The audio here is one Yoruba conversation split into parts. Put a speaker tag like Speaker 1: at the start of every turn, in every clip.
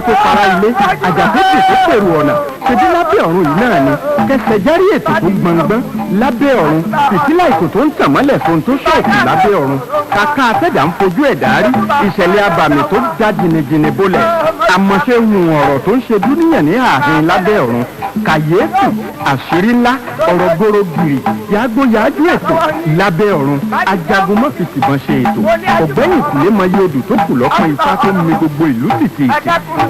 Speaker 1: tó para ilé àjàfẹ́sì tó pèrò ọ̀nà ṣebí lábẹ́ ọ̀run yìí náà ni kẹsẹ̀ járí ètò tó gbọ̀ngbọ́n lábẹ́ ọ̀run fìtílà ètò tó ń tàn mọ́lẹ̀ fún tó ṣọ̀kù lábẹ́ ọ̀run kàkà àtẹ̀dá ń fojú ẹ̀dá rí ìṣẹ̀lẹ̀ abàmì tó já jìnnìjìnnì bolẹ̀ àmọ̀ṣe hùn ọ̀rọ̀ tó ń ṣe dúníyàn ní ààrin lábẹ́ ọ̀run kàyéfì àṣírí ńlá ọ̀rọ̀ gbòrògìrì yàgbóyàjú ètò lábẹ́ ọ̀run ajagun mọ́fìsìbọn ṣe ètò ọ̀gbẹ́yìn ìkùlé mọyé odò tó kù lọ́kàn ifá tó mi gbogbo ìlú tìtì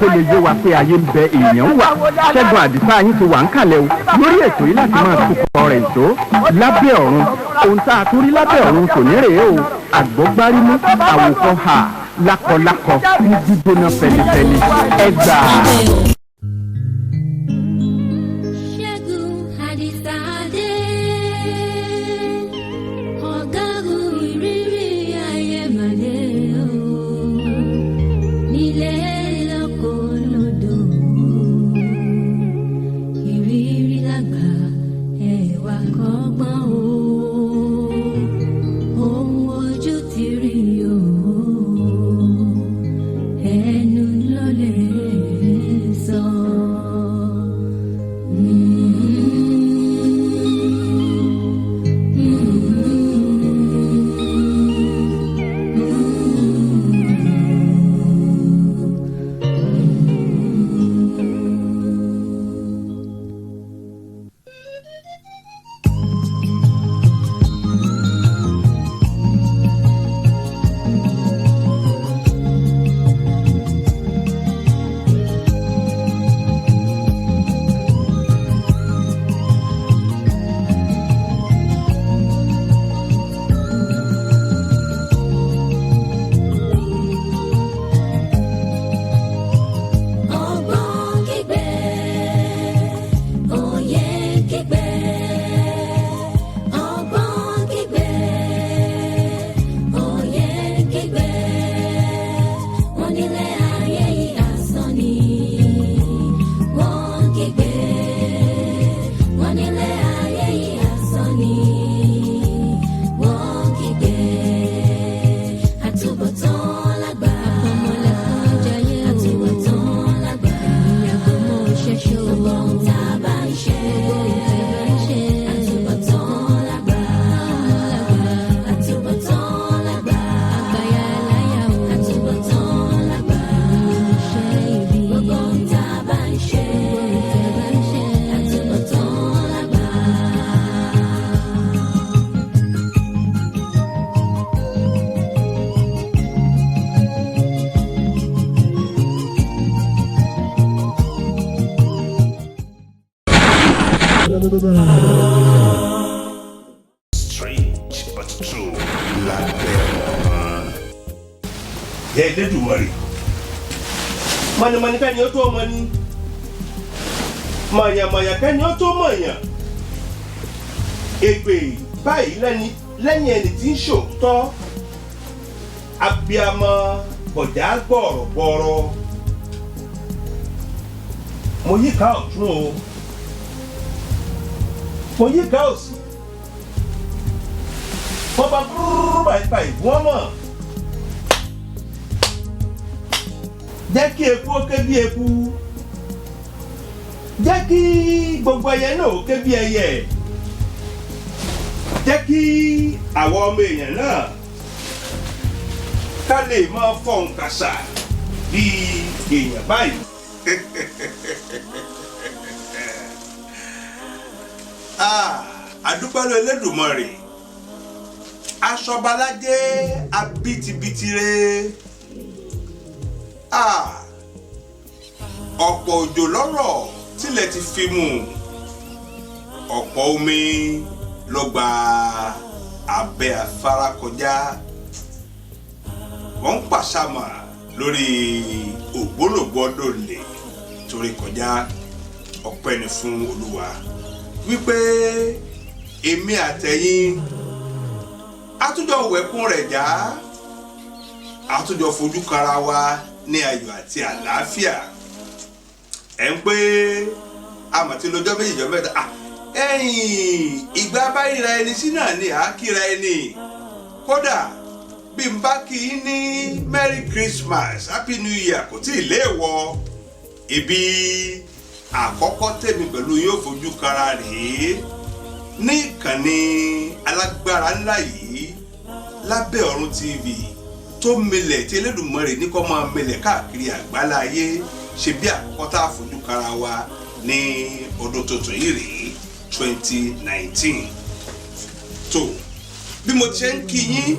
Speaker 1: kó lè yé wa pé ayé ń bẹ èèyàn wà ṣẹ́gun àdìsá yín ti wà ń kalẹ̀ o lórí ètò yìí láti máa tukọ̀ rẹ̀ tó lábẹ́ ọ̀run ohun tá a torí lábẹ́ ọ̀run kò ní rèé o àgbọ̀gbárímú àwòkọ ha lákọlákọ ní gbígbóná fẹlifẹli ẹgbàá.
Speaker 2: Strange but true. Yeah, they do worry. Mani can you to money? Maya can you to maya? Egbe, báyìí lẹ́yìn ẹni tí ń ṣòótọ́. Abíamọ bọ̀dá gbọ̀rọ̀gbọ̀rọ̀. Mo yíká ọ̀tún o. Mo yíká òsì. wọ́n bá búrúrú báyìí wọ́n mọ̀. Jẹ́ kí eku ó ké bí eku, jẹ́ kí gbogbo ẹyẹ náà ó ké bí ẹyẹ, jẹ́ kí àwọn ọmọ èèyàn náà ká lè máa fọhùn kàṣà bí èèyàn báyìí. Àdúpẹ́ lọ Elédùmarè, aṣọbalájé abitibitire. Ọ̀pọ̀ òjò lọ́rọ̀ tilẹ̀ ti fi mú, ọ̀pọ̀ omi ló gba abẹ́ afárá kọjá. Wọ́n ń pàṣàmà lórí ògbólógbòó lè torí kọjá. Ọpẹ́ ni fún Olúwa wípé èmi àtẹ̀yin àtúnjọ wẹ̀kún rẹ̀ já, àtúnjọ fojú kanra wa ní ayọ̀ àti àlàáfíà. Ẹ ń pé àmọ̀tí lọ́jọ́ méjì jọ mẹ́ta ìgbà báyìí ra ẹni sí náà ni àákìra ẹni. Kódà bí n bá kí í ní Merry Christmas Happy New Year kò tí ì léèwọ̀. Ibi àkọ́kọ́ tèmi pẹ̀lú yóò fojú kanra rèé ní ìkànnì alágbára ńlá yìí Lábẹ́ Ọ̀run TV tó milẹ̀ tí Elédùmarè ní kó máa milẹ̀ káàkiri àgbálá ayé. Ṣe bí àkọ́kọ́ tá a fojú kanra wa ní ọdún tuntun yìí rèé 2019. tó bí mo ti ṣe ń kí yín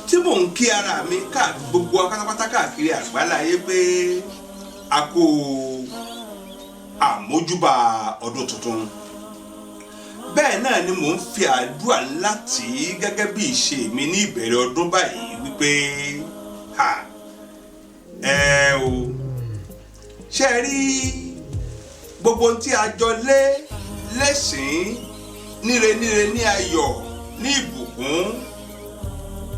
Speaker 2: tí mò ń kí ara mi gbogbo akátapátá káàkiri àgbálá ayé pé a kó àmójúbà ọdún tuntun. Bẹ́ẹ̀ náà ni mò ń fi àdúrà ńlá tì í gẹ́gẹ́ bí ìṣe mi ní ìbẹ̀rẹ̀ ọdún báyìí wípé ṣe rí gbogbo ohun tí a jọ lẹ́sìn níre ní ayọ̀ ní ìbùkún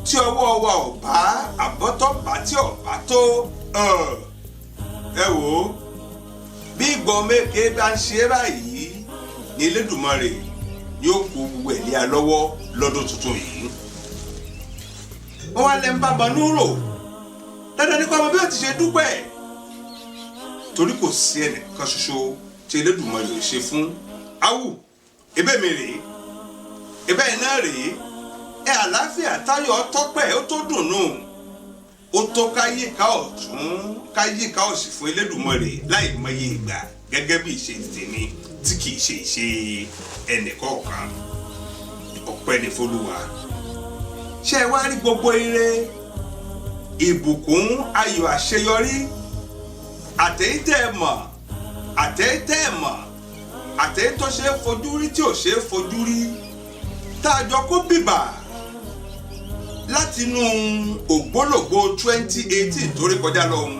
Speaker 2: tí ọwọ́ wa ò bá àbọ́tọ́bá tí ọ̀bá tó ẹ wò ó bí ìgbọ̀n méke bá ń ṣe báyìí ní Elédùmarè yóò kó gbogbo ẹ̀ lé a lọ́wọ́ lọ́dún tuntun yìí. Wọ́n wá lẹ́ ń bá banú rò dandan ní kó ọmọ bí wọ́n ti ṣe dúpẹ́ torí kò sí ẹnìkan ṣoṣo tí Elédùmarè ò ṣe fún. Awù ebe mi rèé ebe iná rèé àlàáfíà táyọ̀ tọ́pẹ́ ó tó dùnnú ó tó káyíká ọ̀tún káyíká òsì fún Elédùmarè láì mọye ìgbà gẹ́gẹ́ bí ìṣe tèmi tí kìí ṣe ìṣe ẹnìkọ̀ọ̀kan. Ọpẹ́ ni f'Olúwa. Ṣé ẹ wá rí gbogbo ire ìbùkún ayọ̀ àṣeyọrí àtẹ̀yìntẹ̀ mọ̀ àtẹ̀yìn tó ṣe é fojú rí tí ò ṣe é fojú rí tá a jọ kó bìbà látinú ògbólógbò 2018 tó rí kọjá lọ́hùn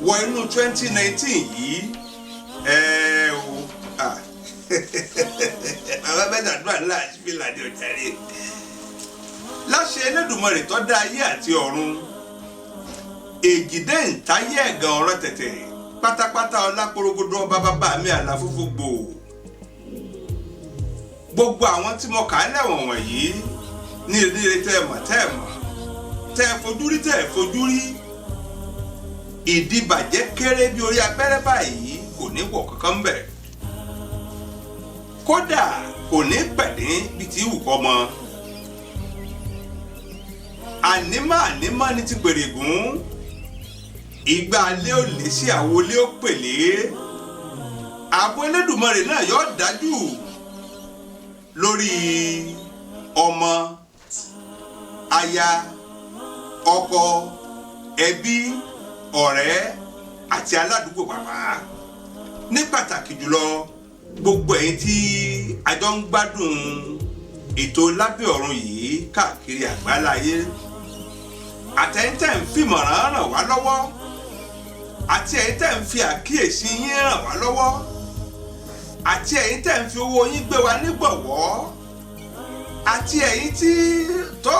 Speaker 2: wọ inú 2019 yìí bàbá bẹ́ẹ̀ dàdúrà ńlá àṣìbílà ní ọjà rẹ̀ láṣẹ Elédùmarè tó dá ayé àti ọ̀run èjìdé ìtayé ẹ̀gàn ọ̀rọ̀ tẹ̀tẹ̀ pátápátá ọláporogodo ọba bàbá mi àlàfúfú gbò gbogbo àwọn tí mo kà á lẹ́wọ̀n wọ̀nyí ní ìdílé tẹ́ fojú rí tẹ́ fojú rí ìdíbàjẹ́ kéré bí orí abẹ́rẹ́ báyìí kò ní wọ̀ kankan bẹ̀ kódà kò ní pẹ̀lẹ́ bí ti wù kọ́ mọ́ ànímọ́ ní ti gbèrègún ìgbà alẹ́ ò lè sí àwo lé ó pèlé ààbò Elédùmarè náà yóò dájú lórí ọmọ aya ọkọ ẹbí ọ̀rẹ́ àti aládùúgbò pàpà ní pàtàkì jùlọ gbogbo ẹ̀yin tí a jọ ń gbádùn ètò Lábẹ́ Ọ̀run yìí káàkiri àgbáláyé àtẹ̀yin tẹ́ ń fìmọ̀ràn ràn wá lọ́wọ́ àti ẹ̀yin tẹ́ ń fi àkíyèsí yín ràn wá lọ́wọ́ àti ẹ̀yin tẹ́ ń fi owó yín gbé wa nígbọ̀wọ́ àti ẹ̀yin tí tó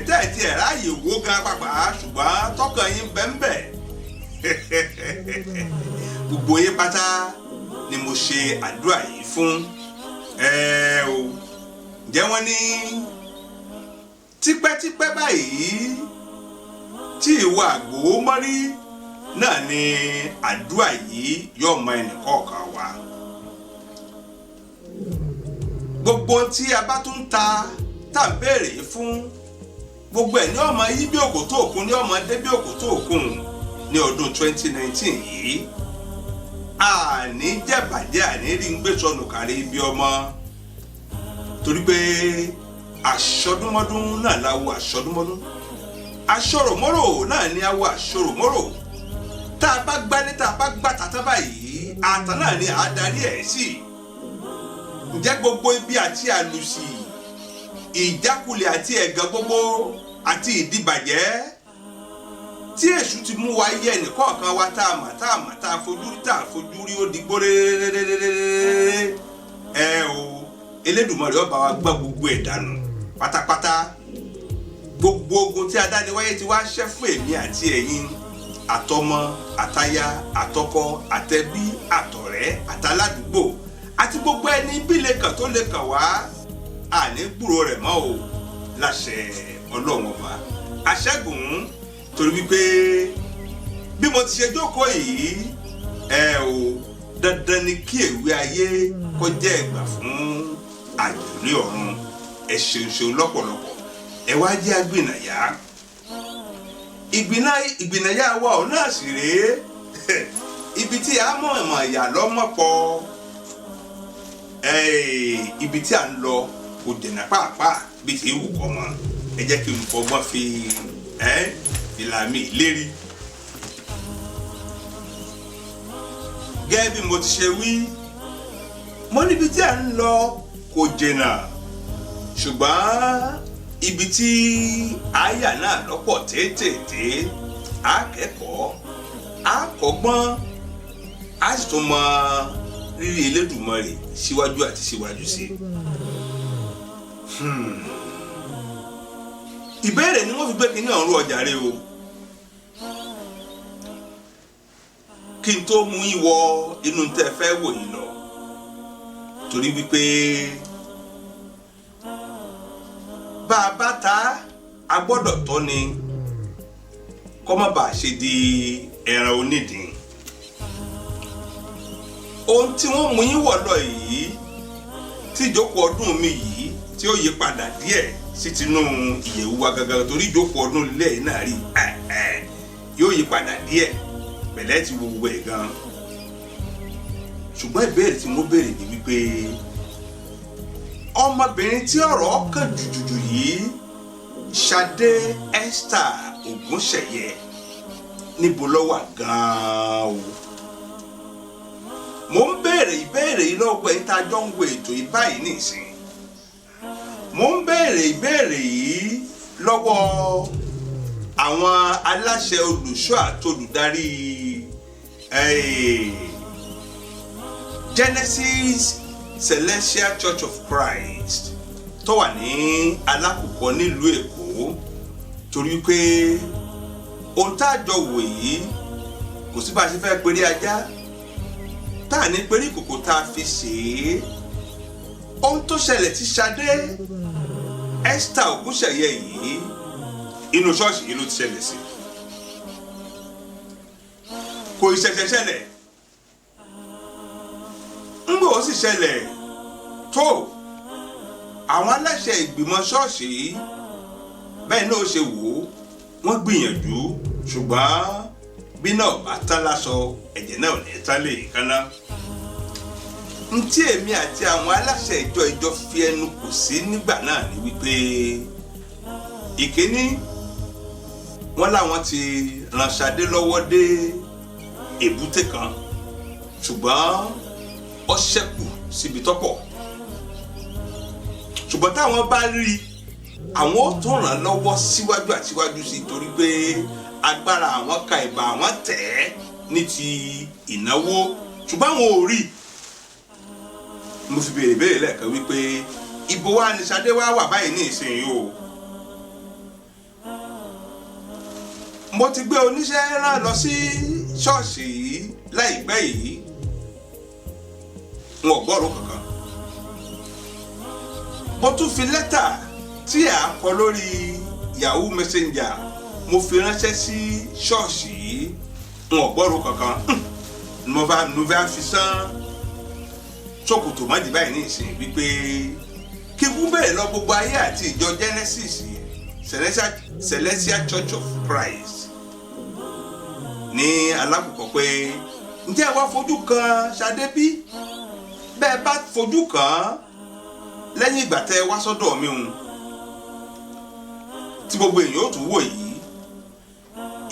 Speaker 2: tẹ́ẹ̀tì ẹ̀ ráàyè wó gan pàpà ṣùgbọ́n tọkàn yín bẹ́ńbẹ́ gbogbo yín pátá ni mo ṣe àdúrà yìí fún o ǹjẹ́ wọ́n ní tipẹ́tipẹ́ báyìí tí ìwà Ìgbòho mọ́rí náà ni àdúrà yìí yóò mọ ẹnìkọ̀ọ̀kan wa. Gbogbo tí a bá tún ta tá ń béèrè fún gbogbo ẹ̀ ní ọmọ yí bí òkòtó òkun ní ọmọ dé bí òkòtó òkun ní ọdún 2019 yìí. Àní jẹ́bàjẹ́ àní rí ń gbé sọnù kárí ibi ọmọ torí pé aṣọdúnmọ́dún náà láwo aṣọdúnmọ́dún aṣọròmọ́rò náà ní àwọ̀ aṣọròmọ́rò tá a bá gbálé tá a bá gbà tàtà báyìí àtàn náà ni àádarí ẹ̀ sí. Ǹjẹ́ gbogbo ibi àti àlùsì ìjákulẹ̀ àti ẹ̀gàn gbogbo àti ìdìbàjẹ́ tí èṣù ti mú wa yẹ ẹnìkọ̀ọ̀kan wa tá a mọ̀ tá a mọ̀ tá a fojú rí ó digbó réréréréréré o Elédùmarè ó bá wa gbá gbogbo ẹ̀ dànù pátápátá. Gbogbo ogun tí adániwáyé ti wá ṣẹ́ fún èmi àti ẹ̀yin àtọmọ àtaya àtọkọ àtẹbí àtọ̀rẹ́ àtàládùúgbò àti gbogbo ẹni bí lè kàn tó lè kàn wá àní gbúrò rẹ̀ mọ́ o láṣẹ Ọlọ́run ọba aṣẹ́gun. Torí wípé bí mo ti ṣe jókòó yìí o dandan ni kí èwe ayé kó jẹ́ ẹ̀gbà fún àjòlé ọ̀run. Ẹ ṣeun lọ́pọ̀lọpọ̀ ẹ wá jẹ́ agbìnàyà ìgbìnàyà wa ọ̀ náà sì rèé ibi tí a mọ̀ ìmọ̀ ìyà lọ́mọ̀pọ̀ ibi tí a ń lọ kò dènà pàápàá bí ti wù kọ́ mọ́. Ẹ jẹ́ kí n fọgbọ́n fi ìlàmì lérí. Gẹ́gẹ́ bí mo ti ṣe wí mo níbi tí a ń lọ kò dènà ṣùgbọ́n ibi tí àyà náà lọ́pọ̀ tètè akẹ́kọ̀ọ́ akọ́gbọ́n a sì tún mọ rírì Elédùmarè síwájú àti síwájú sí. Ìbéèrè ni wọ́n fi gbé kínní ọ̀run ọjà rẹ o. Kí n tó mú yín wọ inú tẹ́ fẹ́ wò yín lọ torí wípé bá a bá ta a gbọ́dọ̀ tọ́ ni kó má bàa ṣe di ẹran onídìí. Ohun tí wọ́n mú yín wọ̀ lọ yìí tí ìjókòó ọdún mi yìí tí ó yí padà díẹ̀ sí tinú ìyẹ̀wù wa gangan torí ìjókòó ọdún ilé yìí náà rí yóò yí padà díẹ̀ pẹ̀lẹ́ ti gbogbo ẹ̀ gan. Ṣùgbọ́n ìbéèrè tí mo béèrè ni wípé ọmọbìnrin tí ọ̀rọ̀ kàn jùjùjù yìí Ṣadé Esther Ògúnṣẹ̀yẹ níbo ló wà gan-an o. Mo ń béèrè ìbéèrè yìí lọ́wọ́ ẹni tá a jọ ń wo ètò yìí báyìí nìsín. Mo ń béèrè ìbéèrè yìí lọ́wọ́ àwọn aláṣẹ olùṣọ́ àtolùdarí Genesis Celestial Church of Christ tó wà ní Alákùkọ nílùú Èkó torí pé ohun tá a jọ wò yìí kò sí bá a ṣe fẹ́ péré ajá tá a ní péré ìkòkò tá a fi ṣe é. Ohun tó ṣẹlẹ̀ tí Ṣadé Esther Ògúnṣẹ̀yẹ yìí inú ṣọ́ọ̀ṣì yìí ló ti ṣẹlẹ̀ sí. Kò ìṣẹ̀ṣẹ̀ ṣẹlẹ̀ ń gbọ́ ó sì ṣẹlẹ̀ tó àwọn aláṣẹ ìgbìmọ̀ ṣọ́ọ̀ṣì yìí bẹ́ẹ̀ náà ó ṣe wò ó wọ́n gbìyànjú ṣùgbọ́n bí náà bá tán láṣọ ẹ̀jẹ̀ náà ò ní tán lè kánná. Ntí èmi àti àwọn aláṣẹ ìjọ fi ẹnu kò sí nígbà náà ni wípé ìkíní wọ́n láwọn ti ràn Ṣadé lọ́wọ́ dé èbúté kan ṣùgbọ́n ó ṣẹ́kù síbi tọ́pọ̀ ṣùgbọ́n táwọn bá rí àwọn ó tún ràn lọ́wọ́ síwájú àti síwájú sí torí pé agbára àwọn ka ìbà àwọn tẹ̀ ẹ́ ní ti ìnáwó ṣùgbọ́n àwọn ò rí. Mo fi béèrè lẹ́ẹ̀kan wípé ibo wa ni Ṣadé wá wà báyìí ní ìsinyìí o. Mo ti gbé oníṣẹ́ rán lọ sí ṣọ́ọ̀ṣì yìí láìpẹ́ yìí wọn ò gbọ́rọ̀ kankan. Mo tún fi lẹ́tà tí a kọ lórí Yahoo Messenger mo fi ránṣẹ́ sí ṣọ́ọ̀ṣì yìí n ò gbọ́rọ̀ kankan mo fẹ́ fi sán ṣòkòtò mọ́dì báyìí ní ìsìn wípé kíkú bẹ̀rẹ̀ lọ gbogbo ayé àti ìjọ Genesis Celestial Church of Christ ní alákọ̀ọ́kọ́ pé ǹjẹ́ ẹ wá fojú kan Ṣadé bí bẹ́ẹ̀ bá fojú kan lẹ́yìn ìgbà tẹ́ ẹ wá sọ́dọ̀ mi hùn tí gbogbo èèyàn ó tún wò yìí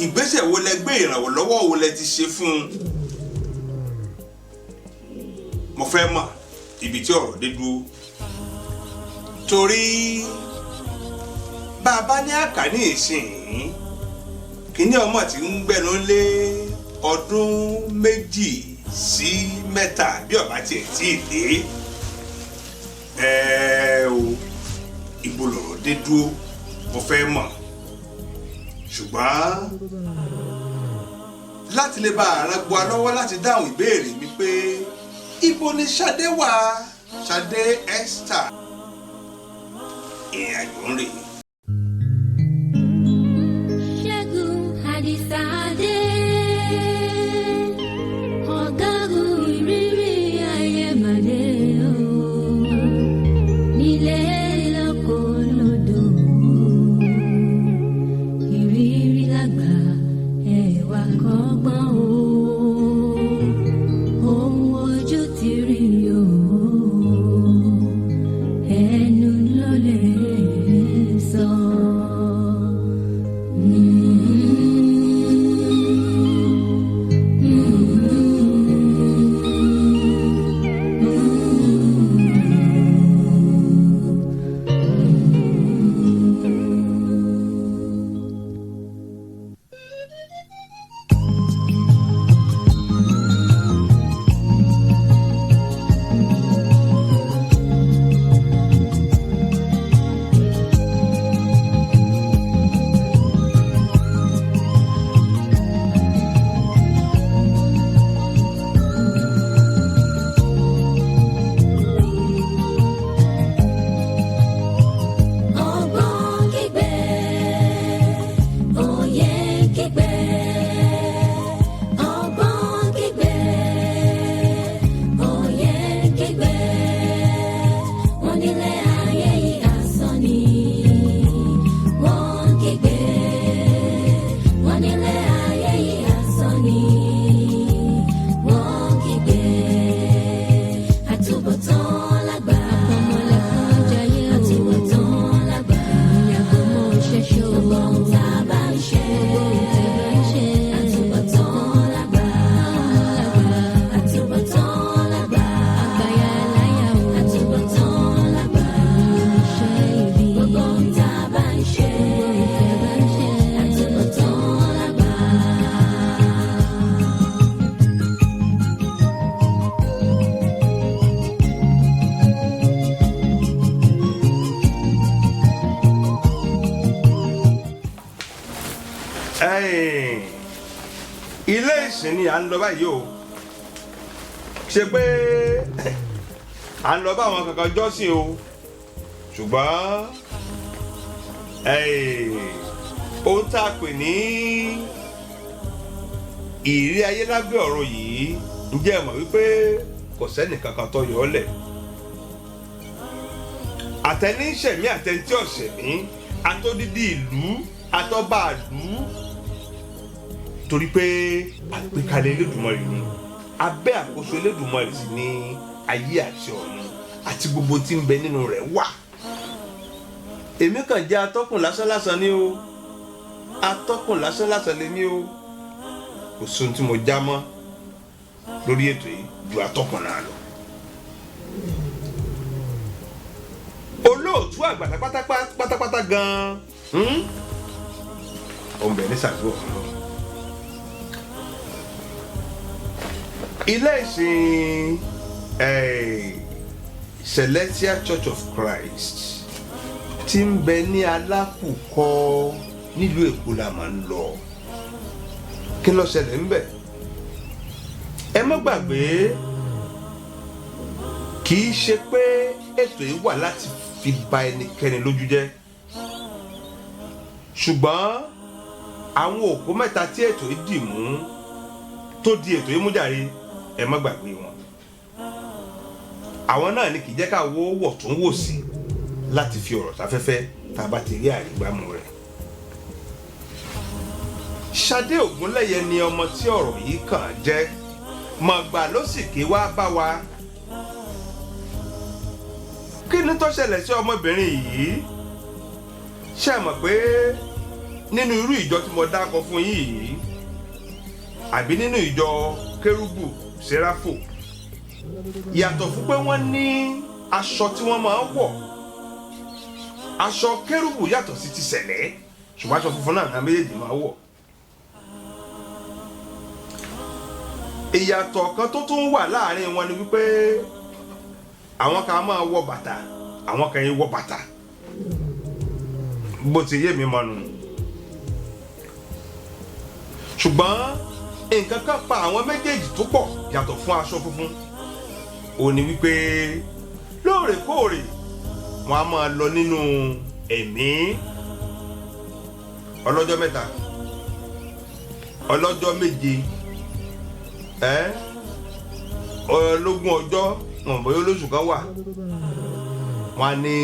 Speaker 2: ìgbésẹ̀ wo lẹ gbé ìrànwọ́ lọ́wọ́ wo lẹ ti ṣe fún un mo fẹ́ mọ̀ ibi tí ọ̀rọ̀ dé dúró torí bá a bá ní àkàní ìsìn kíní ọmọ tí ń gbẹnu lé ọdún 2 sí 3 bí ọba tiẹ̀ tí ì dé o ibo lọ̀rọ̀ dé dúró mo fẹ́ mọ̀ ṣùgbọ́n láti lè bá àrùn gbọ́ lọ́wọ́ láti dáhùn ìbéèrè mi pé ibo ni Ṣadé wà Ṣadé Esther ìrìn àjò ń rè.
Speaker 3: Ṣẹ́gun Àdìsáadé ọ̀gágun ìrírí ayé màdé o nílé lóko lódò ìrírí lágbà ẹ̀wà kọ́gbọ́n o ohun ojú ti rí o ẹnu ló lè sọ.
Speaker 2: ilé ìsìn ni à ń lọ báyìí o ṣe pé à ń lọ bá àwọn kankan jọ́sìn o ṣùgbọ́n ohun tá a pè ní ìrírí ayé lábẹ́ ọ̀run yìí ǹjẹ́ ẹ mọ̀ wípé kò sẹ́nì kankan tó yọ ọ́ lẹ̀ àtẹni ìṣẹ̀mí àtẹni tí ọ̀ṣẹ̀mí àtòdídì ìlú àtọ́ba ìlú torí pé àgbékalẹ̀ Elédùmarè ni abẹ́ àkóso Elédùmarè sì ni ayé àti ọ̀run àti gbogbo tí ń bẹ nínú rẹ̀ wà. èmi kàn jẹ́ atọ́kùn lásánlásán ni o atọ́kùn lásánlásán lèmi o kò sóhun tí mo já mọ́ lórí ètò yìí ju atọ́kùn náà lọ. olóòtú àgbà pátápátá gan-an ọ̀nbẹ ní sàgbó ọ̀hún lọ. ilé ìsìn Celestial Church of Christ tí ń bẹ ní Alákùkọ nílùú Èkó la máa ń lọ. kí ló ṣẹlẹ̀ ń bẹ̀? ẹ má gbàgbé kì í ṣe pé ètò yìí wà láti fi bà ẹnikẹ́ni lójú jẹ́ ṣùgbọ́n àwọn òpó mẹ́ta tí ètò yìí dì mú tó di ètò yìí mú jàre ẹ má gbàgbé wọn. àwọn náà ni kì í jẹ́ ká wọ́ tún wò sí láti fi ọ̀rọ̀ sáfẹ́fẹ́ tá a bá ti rí àrígbámú rẹ̀. Ṣadé Ògúnlẹ́yẹ ni ọmọ tí ọ̀rọ̀ yìí kàn jẹ́ mọ̀gbà ló sì ké wá bá wa. kí ni tó ṣẹlẹ̀ sí ọmọbìnrin yìí? ṣé ẹ mọ̀ pé nínú irú ìjọ tí mo dákọ fún yín yìí àbí nínú ìjọ Kérúbù Séráfò, yàtọ̀ fún pé wọ́n ní aṣọ tí wọ́n máa ń wọ̀, aṣọ Kérúbù yàtọ̀ sí ti sẹ̀lẹ̀, ṣùgbọ́n aṣọ funfun náà méjèèjì máa wọ̀. ìyàtọ̀ kan tó tún wà láàrin wọn ni wípé àwọn kan máa wọ bàtà, àwọn kan yìí wọ bàtà, bó ti yé mi mọ́nu. ṣùgbọ́n nǹkan kan pa àwọn méjèèjì tó pọ̀ yàtọ̀ fún aṣọ funfun, ó ní wípé lóòrèkóòrè wọn a máa lọ nínú ẹ̀mí ọlọ́jọ́ mẹ́ta, ọlọ́jọ́ méje, ológun ọjọ́, wọn bóyá olóṣù kan wà, wọn ní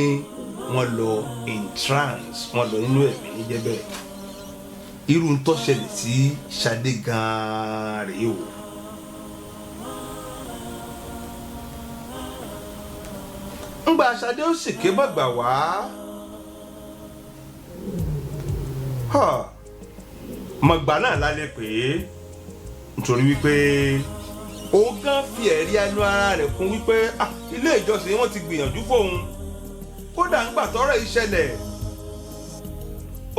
Speaker 2: wọn lọ in trance, wọn lọ nínú ẹ̀mí níjẹ́ bẹ́ẹ̀. irú ń tó ṣẹlẹ̀ sí Ṣadé gan-an rèé o. ńgbà Ṣadé ó sì ké bàgbà wá, mọ̀gbà náà lálẹ́ pé nítorí wípé ó gán fi ẹ̀rí ẹnu ara rẹ̀ kún wípé ilé ìjọsìn wọn ti gbìyànjú fóun, kódà ńgbà tọ́rọ̀ ìṣẹ̀lẹ̀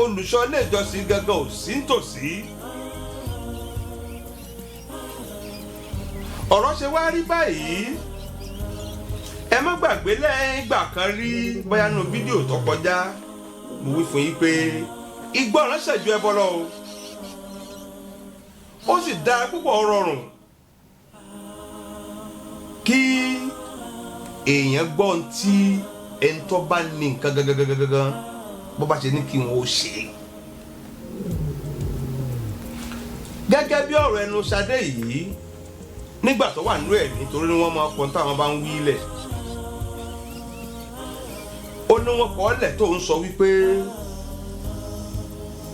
Speaker 2: olùṣọ́ ilé ìjọsìn gangan ò sí nítòsí. ọ̀rọ̀ ṣe wá rí báyìí, ẹ má gbàgbé lẹ́yìn ìgbà kan rí bóyá nínú fídíò tó kọjá mo wí fún yín pé ìgbọràn ṣẹ̀jú ẹbọ lọ o, ó sì dára púpọ̀ rọrùn kí èèyàn gbọ́ ohun tí ẹni tó bá ní nǹkan gangan bó bá ṣe ní kí wọn ó ṣe. gẹ́gẹ́ bí ọ̀rọ̀ ẹnu Ṣadé yìí nígbà tó wà nínú ẹ̀ nítorí wọ́n máa pọn táwọn bá ń wí lẹ̀, ó ní wọn kọ́ lẹ̀ tó ń sọ wípé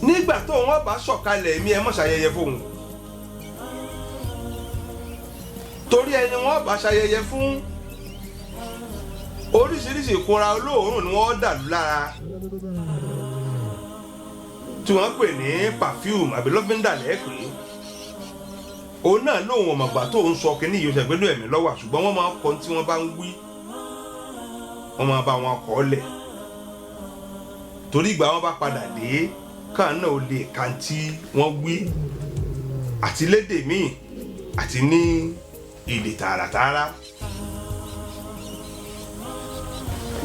Speaker 2: nígbà tó wọn bá sọ̀kalẹ̀ mi ẹ mọ̀ ṣayẹyẹ fóun, torí ẹni wọn bá ṣayẹyẹ fún oríṣiríṣi ìkunra olóòórùn ni wọ́n dàlú lára tí wọ́n pè ní perfume àbí lọ́fíńdà lẹ́ẹ̀pẹ́. òun náà lóun ọ̀mọ̀gbà tó ń sọ kínní yìí ó ṣe gbẹ́nu ẹ̀mí lọ́wọ́, ṣùgbọ́n wọ́n máa ń kọ́ tí wọ́n bá ń wí, wọ́n máa bá wọn kọ́ lẹ̀, torí ìgbà wọn bá padà dé káà náà ó lè ka tí wọ́n wí àti lédè míì àti ní èdè tààràtààrà.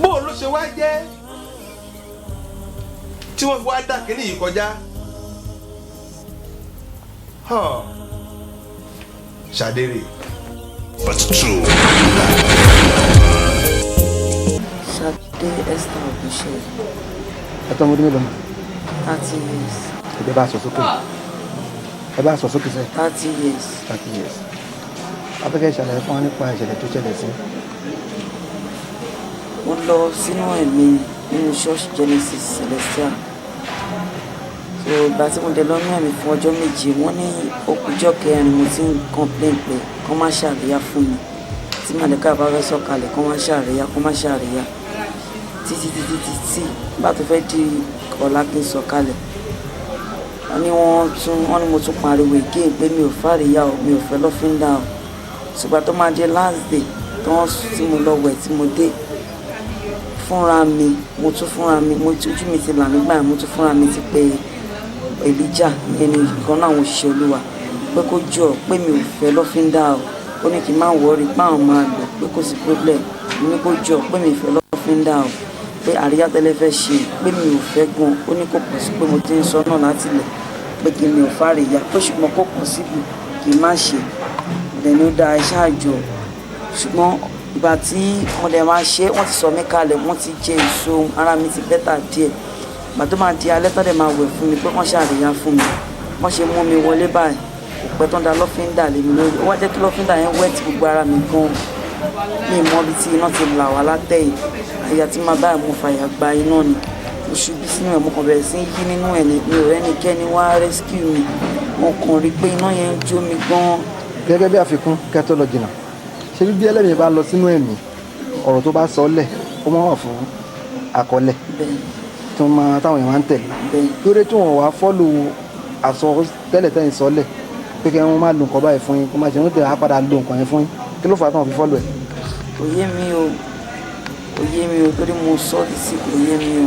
Speaker 2: bóun ló ṣe wá jẹ́ tí wọ́n fi wá dá kínní yìí kọjá. Ṣadé rè but true.
Speaker 4: Ṣadé Esther Ogunṣe.
Speaker 1: ẹ tọ́ ọmọdé mélòó?
Speaker 4: 30 years.
Speaker 1: ẹ bá sọ sókè, ẹ bá sọ sókè sẹ́yìn.
Speaker 4: 30 years.
Speaker 1: 30 years. afẹ́kẹ́ ìṣẹ̀lẹ̀ fún wa nípa ìṣẹ̀lẹ̀ tó ṣẹlẹ̀ sí.
Speaker 4: mo lọ sínú ẹ̀mí nínú Church Genesis Celestial. so ìgbà tí mo dé lọ ní ẹ̀mí fún ọjọ́ méje, wọ́n ní òkújọ́ kẹrin mo ti ń complain pé kọ́ má ṣàríyá fún mi, tí màlẹ́kà bá fẹ́ sọ̀kalẹ̀ kọ́ má ṣàríyá títí nígbà tó fẹ́ di ọ̀la kí n sọ̀kalẹ̀ wọ́n ní mo tún pariwo again pé mi ò fàríyá o, mi ò fẹ́ lọ́fíńdà o. ṣùgbọ́n tó máa jẹ́ last day tí mo lọ wẹ̀ tí mo dé fúnra mi, mo ojú mi ti là nígbà yẹn, mo tún fúnra mi ti pé Elijah ẹni kan náà àwọn òṣìṣẹ́ Olúwa pé kó jọ pé mi ò fẹ́ lọ́fíńdà o, ó ní kí n má wọrí pé àwọn máa lò pé kò sí problem, mo ní kó jọ pé mi ò fẹ́ lọ́fíńdà o, pé àríyá tẹ́lẹ̀ fẹ́ ṣe pé mi ò fẹ́ gan, ó ní kò pọ̀ sí pé mo ti ń sọ náà láti lẹ̀ pé kí mi ò fàríyá pé ṣùgbọ́n kò pọ̀ síbi kì í má ṣe lẹ́nu ó dáa iṣẹ́ àjọ. ṣùgbọ́n ìgbà tí mo dẹ̀ máa ṣe wọ́n ti sọ mí kalẹ̀, wọ́n ti jẹ èso, ara mi ti bẹ́tà díẹ̀, gbàtó máa di alẹ́ tọ́dẹ̀ máa wẹ̀ fún mi pé kán ṣàríyá fún mi wọ́n ṣe mú mi wọlé báyìí kò pẹ́ tán da lọ́fíńdà lé mi lórí ó wá jẹ́ kí lọ́fíńdà yẹn wẹ́ẹ̀tì gbogbo ara mi gan mi mọ́ bí tí iná ti là wá látẹ̀yìn àyà tí máa báyìí mo fàyà gba iná ni mo ṣubú sínú ẹ̀ mo kàn bẹ̀rẹ̀ sí yí nínú ẹ̀ ní mi ò rẹ́nikẹ́ni wá rescue mi mo kàn rí pé iná yẹn ń jó mi gan.
Speaker 5: gẹ́gẹ́ bí àfikún kẹ́tọ́ lọ jìnnà ṣé bí ẹlẹ́mìí bá lọ sínú ẹ̀mí ọ̀rọ̀ tó bá sọ lẹ̀ ó máa wà fún àkọlẹ̀ tí wọ́n máa táwọn èèyàn máa ń tẹ̀lé lórí tí wọ́n wá fọ́lù àsọ tẹ́lẹ̀ tẹ́yìn sọ́lẹ̀ pé kí wọ́n máa lo nǹkan báyìí fún yín kó máa ṣe wọ́n tẹ̀ á padà lo nǹkan yẹn fún yín kí ló fà á tí wọ́n fi fọ́lù ẹ̀.
Speaker 4: kò yé mi o torí mo sọ ọ́ sí kò yé mi o.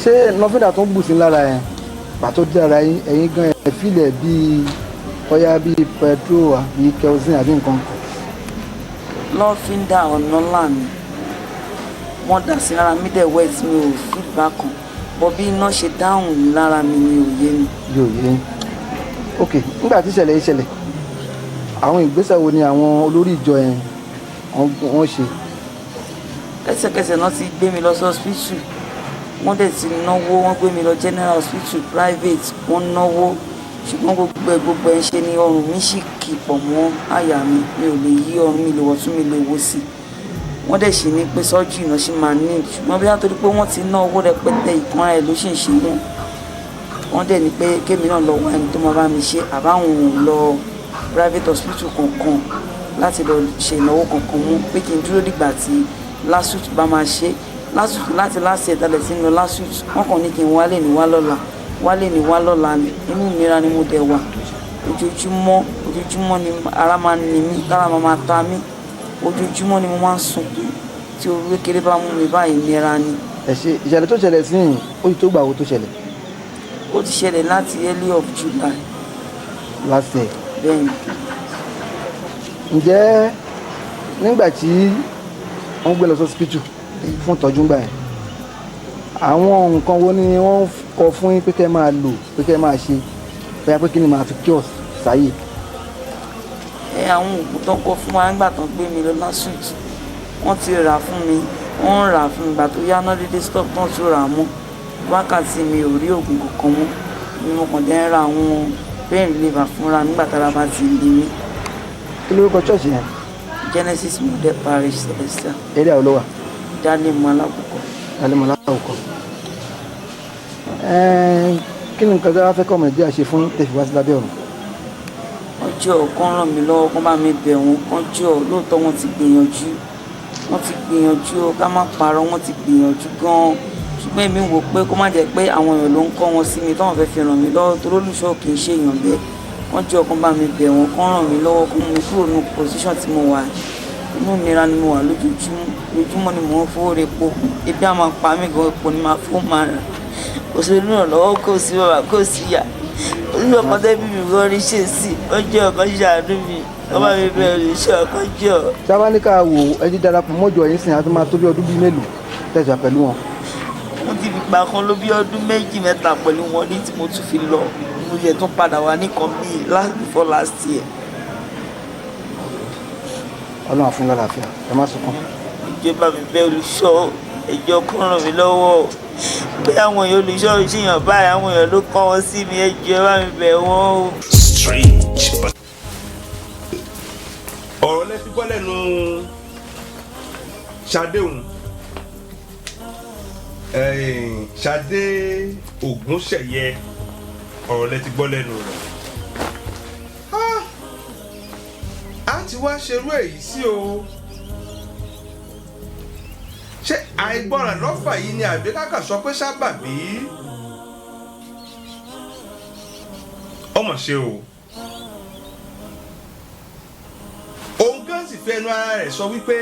Speaker 5: ṣé lọ́fíńdà tó ń bù sí lára yẹn pàtó dé ara yín ẹ̀yin gan ẹ̀ fílẹ̀ bíi ọ̀yá bíi petrol àbí kerosene àbí nǹkan.
Speaker 4: lọ́fíńdà ọ̀nà láàmì wọ́n dà sí lára mi dẹ̀ wet mi ò feel bákan bọ́ bí iná ṣe dáhùn lára mi ni òye mi.
Speaker 5: yóò yé yín ok nígbà tí ìṣẹ̀lẹ̀ yìí ṣẹlẹ̀ àwọn ìgbésẹ̀ wo ni àwọn olórí ìjọ yẹn wọ́n ṣe.
Speaker 4: kẹsẹ̀kẹsẹ̀ náà ti gbé mi lọ sí hospital wọ́n dẹ̀ ti náwó wọ́n gbé mi lọ general hospital private wọ́n náwó ṣùgbọ́n gbogbo ẹ̀ ń ṣe ni ọrùn mi sì kì pọ̀ mọ́ àyà mi mi ò lè yí ọrùn mi lè wọ̀ tún mi lè wò sí wọ́n dẹ̀ ṣe ní pé sọ́jú iná ṣì máa ní ṣùgbọ́n bí wọ́n torí pé wọ́n ti ná owó rẹpẹtẹ ìkanra ẹ̀ ló ṣì ń ṣe wọ́n dẹ̀ ní pé kémi náà lọ wá ẹni tó máa bá mi ṣe àbáwọn ò lọ private hospital kankan láti lọ ṣe ìnáwó kankan mú pé kí n dúró dìgbà tí lásùt bá máa ṣe lásùt láti láti ẹ̀dálẹ̀ sí lọ lásùt wọ́n kàn ní kí n wálé ní wá lọ́la inú ìnira ni mo dẹ̀ wà ojoojúmọ́ ni ara máa ní mí lára máa ta mí ojoojúmọ́ ni mo máa ń sunkún tí orí kékeré bá mú mi báyìí nira ni.
Speaker 5: ẹ ṣe ìṣẹ̀lẹ̀ tó ṣẹlẹ̀ sí yìí ó ti tó gbà wo tó ṣẹlẹ̀.
Speaker 4: ó ti ṣẹlẹ̀ láti early of July.
Speaker 5: last year.
Speaker 4: bẹ́ẹ̀ni.
Speaker 5: ǹjẹ́ nígbà tí wọ́n gbé lọ sí hospital fún ìtọ́jú ńgbà yẹn àwọn nǹkan wo ni wọ́n kọ fún yín pé kẹ́ máa lò pé kẹ́ máa ṣe bóyá pé kí ni màá fi kí ọ̀ sáyè.
Speaker 4: àwọn oògùn tó kọ fún wa nígbà tó ń gbé mi lọ lásùt wọ́n ti rà fún mi wọ́n ń rà fún mi ìgbà tó yá náà dédé stop náà tó rà mọ́ wákàtí mi ò rí oògùn kankan mọ́ ni mo kàn dé ń ra àwọn pain reliever fúnra nígbà tára bá ti lè mí.
Speaker 5: kí lórúkọ ṣọ́ọ̀ṣì yẹn.
Speaker 4: Genesis Model Parish Celestial.
Speaker 5: eré àwọn olówà.
Speaker 4: Dálẹ́mọ̀ Alákùkọ.
Speaker 5: Dálẹ́mọ̀ Alákùkọ. kí ni nǹkan tí wọ́n fẹ́ kọ́ ọmọ ìdí àṣẹ fún tẹ̀síwá sí lábẹ́ ọ̀run.
Speaker 4: ọjọ́ kan ràn mí lọ́wọ́ kán bá mi bẹ̀ wọ́n kán jọ lóòótọ́ wọ́n ti gbìyànjú ká má parọ́ wọ́n ti gbìyànjú gan-an ṣùgbọ́n èmi wò pé kó má jẹ́ pé àwọn èèyàn ló ń kọ́ wọn sí mi táwọn fẹ́ fi ràn mí lọ́wọ́ torí olùṣọ́ kì í ṣe èèyàn bẹ́ẹ̀ kán jọ kán bá mi bẹ̀ wọ́n kán ràn mí lọ́wọ́ kán mú mi kúrò ní position tí mo wà inú ìnira ni mo wà lójoojúmọ́ ni mò ń fowó re po ebi á máa pa mí gan epo ni máa fún máa rà òṣèlú ìrànlọ́wọ́ kò sí bàbá kò sí ìyá olú ọkọ tẹ́bí mi gan rí ṣe sí ọjọ́ ọkọ ṣàánú mi ọba mi bẹ̀rẹ̀ lè ṣe ọkọ jọ.
Speaker 5: sábàáníkà wo ẹni darapọ̀ mọ́jọ yín sìn àti máa tó bí ọdún bíi mélòó tẹ̀sán pẹ̀lú wọn.
Speaker 4: mo ti fi gbà kan ló bí ọdún 2-3 pẹ̀lú wọn ní tí mo tún fi lọ mo yẹ tún padà wá nìkan bíi before last year.
Speaker 5: ọlọ́run fún lálàáfíà ẹ má sunkún.
Speaker 4: ìjọba mi bẹ̀ olùṣọ́ ẹjọ́ kan ràn mí lọ́wọ́ pé àwọn èèyàn olùṣọ́ ìṣèyàn báyìí àwọn èèyàn ló kọ́ wọn sí mi ẹjọ́ bá mi bẹ̀ wọ́n o.
Speaker 2: ọ̀rọ̀ lẹ́sìn gbọ́ lẹ́nu Ṣadéhùn Ṣadé Ògúnṣẹ̀yẹ ọ̀rọ̀ lẹ́sìn gbọ́ lẹ́nu rẹ̀ a ti wá ṣerú èyí sí o ṣé àìgbọràn lọ́fà yìí ni àbí kákà sọ pé sábàbí ọmọ ṣe o òun gan sì fi ẹnu ara rẹ̀ sọ wípé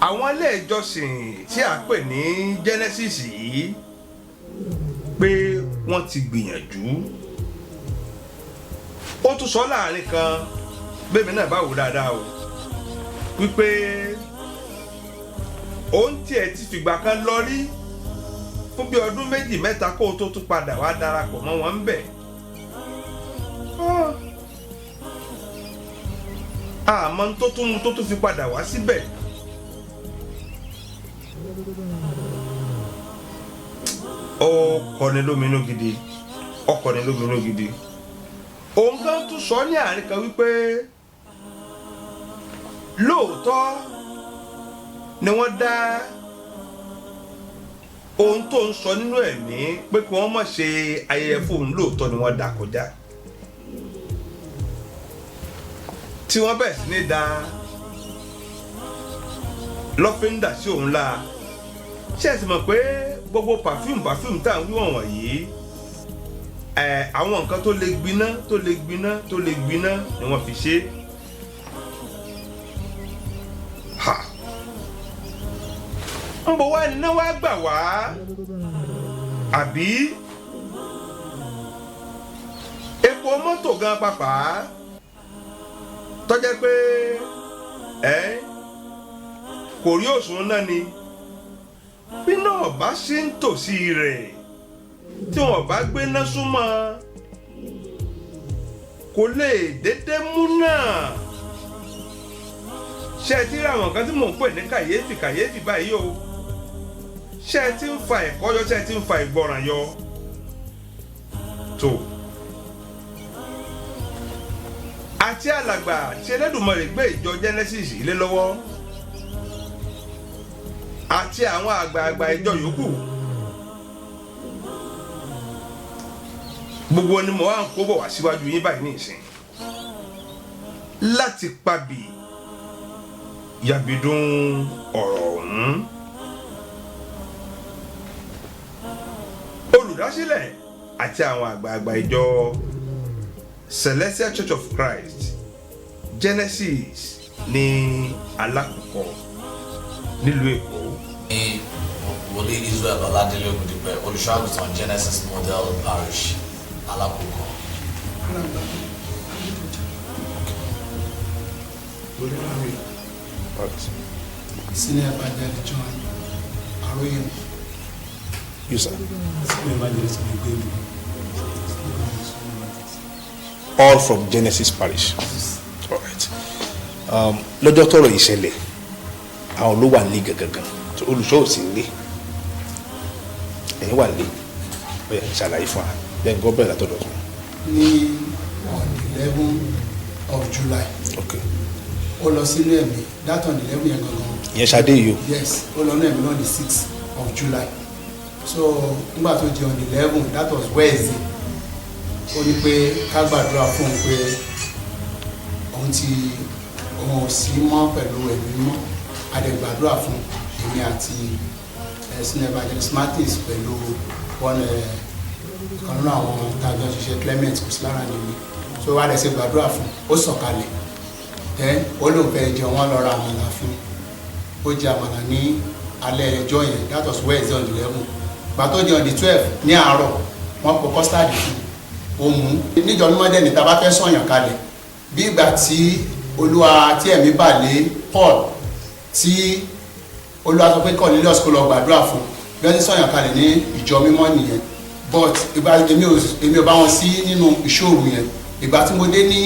Speaker 2: àwọn ilé ìjọsìn tí a pè ní Genesis yìí pé wọ́n ti gbìyànjú ó tún sọ láàrin kan bẹ́ẹ̀ mi náà bá wò dáadáa o wípé òun tiẹ̀ ti fìgbà kan lọ rí fún bí ọdún 2-3 kó o tó tún padà wá darapọ̀ mọ́ wọn ń bẹ̀. àmọ́ tó tún fi padà wá síbẹ̀ ó kọni lóminú gidi òun kan tún sọ ní àárín kan wípé lóòótọ́ ni wọ́n dá ohun tó ń sọ nínú ẹ̀mí pé kí wọ́n má ṣe ayẹyẹ fóun lóòótọ́ ni wọ́n dá kọjá tí wọ́n bẹ̀rẹ̀ sí ní da lọ́fíńdà sí òun la ṣé ẹ sì mọ̀ pé gbogbo pàfíùmù tá à ń wíwọ̀n wọ̀nyí àwọn nǹkan tó lè gbiná ni wọ́n fi ṣe ń bọ̀ wá ní náà wá gbà wá àbí epo mọ́tò gan pàpà tọ́jẹ́ pé kò rí òṣùwọ̀n náà ni bí náà bá ṣe ń tòsí rẹ̀ tí wọ́n bá gbé ná súnmọ́ kò lè dédé mú náà ṣé ẹ ti rí àwọn nǹkan tí mò ń pè ní kàyéfì báyìí o ṣé ẹ ti ń fa ẹ̀kọ́ yọ ṣé ẹ ti ń fa ìgbọràn yọ tó àti alàgbà tí Ẹlẹ́dùmarè gbé ìjọ Genesis ilé lọ́wọ́ àti àwọn àgbààgbà ìjọ yòókù gbogbo ni mo wá ń kó bọ̀ wá síwájú yín báyìí nísìn láti pabì yàbìdún ọ̀rọ̀ ọ̀hún. Olùdásílẹ̀ àti àwọn àgbààgbà ìjọ Celestial Church of Christ Genesis ní Alákùkọ nílùú Èkó.
Speaker 6: Wòlíì Israel Ọládélé Ògúndípẹ̀, olùṣọ́-àgùntàn Genesis Model Parish Alákùkọ.
Speaker 7: Senior Evangelist John Aroye.
Speaker 8: You sir.
Speaker 7: Senior Evangelist Miguel.
Speaker 8: All from Genesis Parish. All right. Lọ́jọ́ tọ́rọ̀ yìí ṣẹlẹ̀ àwọn ló wà ní gangan olùṣọ́ ò sí nílé ẹ̀yin wà nílé bẹ́ẹ̀ ṣàlàyé fún wa bẹ́ẹ̀ gbọ́ bẹ́ẹ̀ látọ̀dọ̀ fún.
Speaker 7: Ní on 11 of July.
Speaker 8: Okay.
Speaker 7: Ó lọ sínú ẹ̀mí that on 11 yẹn gangan.
Speaker 8: Ìyẹn Ṣadé yìí o.
Speaker 7: Yes, ó lọ ní ẹ̀mí on the 6th of July. So nígbà tó di on 11 that was Wednesday. Ó ní pé ká gbàdúrà fún un pé òun ò sí mọ́ pẹ̀lú ẹ̀mí mọ́. A dẹ̀ gbàdúrà fún èmi àti Senior Evangelist Martins pẹ̀lú kan nínú àwọn tàbí ṣiṣẹ́ Clement Kùsìlára nìyí. So wá dẹ̀ ṣe gbàdúrà fún ó sọ̀kalẹ̀ ó lóun fẹ́ jẹun wọn lọ ra àmàlà fún ó jẹ àmàlà ní alẹ́ ẹjọ́ yẹn that was Wednesday on the 11th. Gbà tó di on the 12th ní àárọ̀ wọ́n pọ̀ custard fún òmù níjọ mímọ́dé ní tàbá fẹ́ sọ̀yàn kalẹ̀ bí ìgbà tí olúwa tí ẹ̀mí bà lé Paul tí olúwa sọ pé Cornelius kó lọ gbàdúrà fún bí wọ́n ti sọ̀yàn kalẹ̀ ní ìjọ mímọ́ nìyẹn but ìgbà èmi ò bá wọn sí nínú ìṣòro yẹn ìgbà tí mo dé ní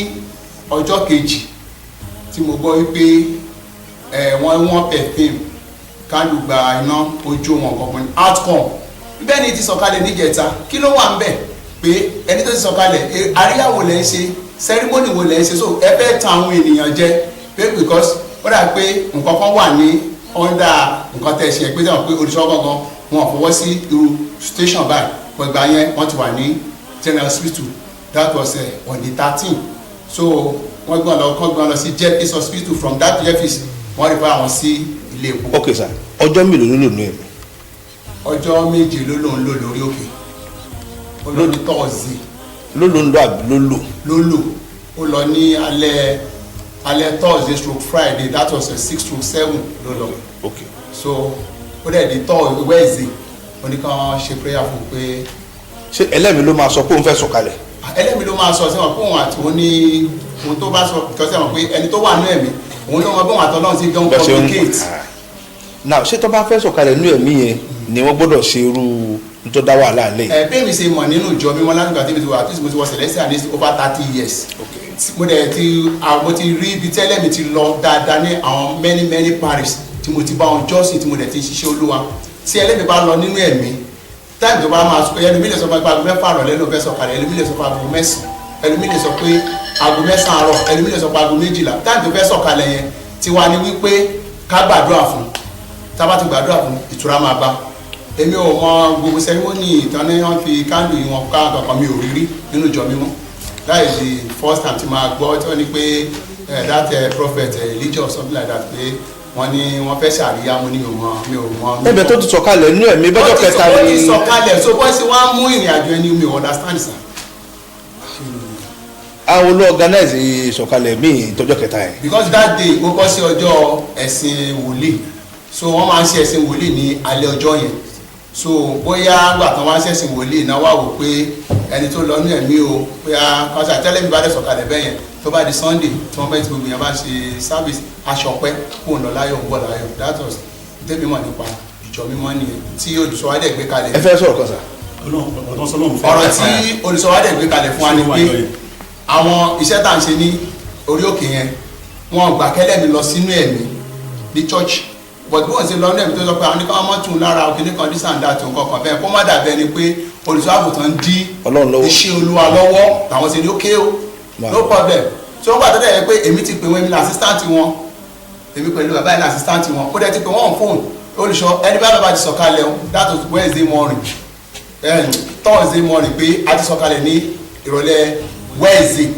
Speaker 7: ọjọ́ kejì tí mo gbọ́ wípé wọ́n perfume káàdù gba iná ojú wọn kankan outcome bẹ́ẹ̀ ni ti sọ̀kalẹ̀ níjẹta kí ló wà ń bẹ̀ pé ẹni tó ti sọ̀kalẹ̀ àríyá wo lẹ́ ń ṣe ceremony wo lẹ́ ń ṣe so ẹ fẹ́ tan àwọn ènìyàn jẹ pé because ó dà pé nǹkan kan wà ní under nǹkan tẹ̀ ṣe pé dáhùn pé olùṣọ́ gangan wọn fọwọ́ sí irú station báyìí pọ̀ ìgbà yẹn wọ́n ti wà ní general hospital that was on the 13th so wọ́n gbọ́n lọ sí Jeffis hospital from that Jeffis wọ́n rí bá wọn sí ilé epo.
Speaker 8: ok sir ọjọ́ mélòó ló lò ní ẹ̀mí.
Speaker 7: ọjọ́ méje ló lò ń lò lórí òkè olóòdì tọ́ọ̀sì.
Speaker 8: ló lò ń lò àbí ló lò.
Speaker 7: ló lò ó lọ ní alẹ́ Thursday stroke Friday that was 6-7 ló lọ.
Speaker 8: ok
Speaker 7: so ó dẹ̀ di Thursday Wednesday oníkan ṣe prayer fún pé.
Speaker 8: ṣé ẹlẹ́mìí ló máa sọ pé òun fẹ́ sọ̀kalẹ̀.
Speaker 7: ẹlẹ́mìí ló máa sọ sí wọn pé òun àti òun ní òun tó bá sọ ìtọ́sí àwọn pé ẹni tó wà ní ẹ̀mí òun ló mọ bí òun àtọ́lọ́run sí gan communicate.
Speaker 8: now ṣé tó bá fẹ́ sọ̀kalẹ̀ nínú ẹ̀mí yẹn ni wọ́n gbọ́dọ̀ ṣe irú tó dá wàhálà lẹ̀.
Speaker 7: bẹ́ẹ̀ mi ṣe mọ̀ nínú ìjọ mímọ́ lágbàá tí mo ti wà tí mo ti wọ Celestial ní over 30 years. mo ti rí ibi tẹ́lẹ̀ mi ti lọ dáadáa ní àwọn many parish tí mo ti bá wọn jọ́sìn tí mo dẹ̀ ti ṣiṣẹ́ olúwa tí ẹlẹ́mi bá lọ nínú ẹ̀mí táìmù tó bá máa sọ ẹlòmí lè sọ pé aago mẹ́fà rọ̀ lẹ́nu fẹ́ sọ̀kalẹ̀ ẹlòmí lè sọ pé aago mẹ́sàn-án ẹlòmí lè sọ pé aago mẹ́sàn-án àárọ̀ ẹlòmí lè sọ pé aago 12 táìmù tó fẹ́ sọ̀kalẹ̀ yẹn ti wá ní wípé ká gbàdúrà fún tá a bá ti gbàdúrà fún ìtura máa bá èmi ò mọ gbogbo sẹ́rímọ́nì ìtàn ní wọ́n fi kándù yìí wọn ká kankan mi ò rí rí nínú ìjọ mímọ́ that is the first time tí máa gbọ́ tí wọ́n ní pé that prophet Elijah or something like that pé wọ́n ní wọ́n fẹ́ ṣàríyá mo ní mi ò mọ. ẹ̀bẹ̀
Speaker 8: tó ti sọ̀kalẹ̀ nínú ẹ̀mí bọ́jọ́ kẹta ni.
Speaker 7: ó ti sọ̀kalẹ̀ so bọ́ọ̀ sí wọ́n á mú ìrìn àjò ẹni mi ò understand sir.
Speaker 8: àwọn olú organize ìsọ̀kalẹ̀ míì tọjọ́ kẹta yẹn.
Speaker 7: because that day ó bọ́ sí ọjọ́ ẹ̀sìn wòlíì so wọ́n máa ń ṣe ẹ̀sìn wòlíì ní alẹ́ ọjọ́ yẹn so bóyá gbà tán wá ṣẹ̀sìn wòlíì náà wà wò pé ẹni tó lọ ní ẹ̀mí o bóyá kọ́sà tẹ́lẹ̀ mi bá dẹ̀ sọ̀kalẹ̀ bẹ́yẹn tó bá di Sunday tí wọ́n bẹ́ẹ̀ tí gbogbo yẹn bá ṣe service aṣọpẹ́ kó ń lọ láyọ̀ ń bọ̀ láyọ̀ that was tẹ́mi mọ̀ nípa ìjọ mímọ́ nìyẹn tí olùsọ̀wádẹ̀ gbé kalẹ̀.
Speaker 8: ẹ fẹ́ sọ̀rọ̀ kan sà.
Speaker 7: ọ̀rọ̀ tí olùsọ̀wádẹ̀ gbé kalẹ̀ fún wa ni pé àwọn iṣẹ́ tá à ń ṣe ní orí òkè yẹn wọn gbà kẹ́lẹ́ mi lọ sínú ẹ̀mí ní church but bí wọ́n ṣe lọ ní ẹ̀mí tó sọ pé àwọn oníkan ọmọ tún lára òkèlè kan dísà ń dà tó nǹkan kan bẹ́ẹ̀ kó má dàbẹ́ ni pé olùṣọ́ àgùntàn dí iṣẹ́ olúwa lọ́wọ́ làwọn ṣe ní ókè o no problem so wọ́n gbà tó dẹ̀ yẹ pé èmi ti pè wọ́n èmi ní assistant wọn èmi pẹ̀lú bàbá yìí ní assistant wọn ó dẹ̀ ti pè wọ́n fóònù olùṣọ́ ẹni bá bàbá ti sọ̀kalẹ̀ o that was Wednesday morning Thursday morning pé a ti sọ̀kalẹ̀ ní ìrọ̀lẹ́ Wednesday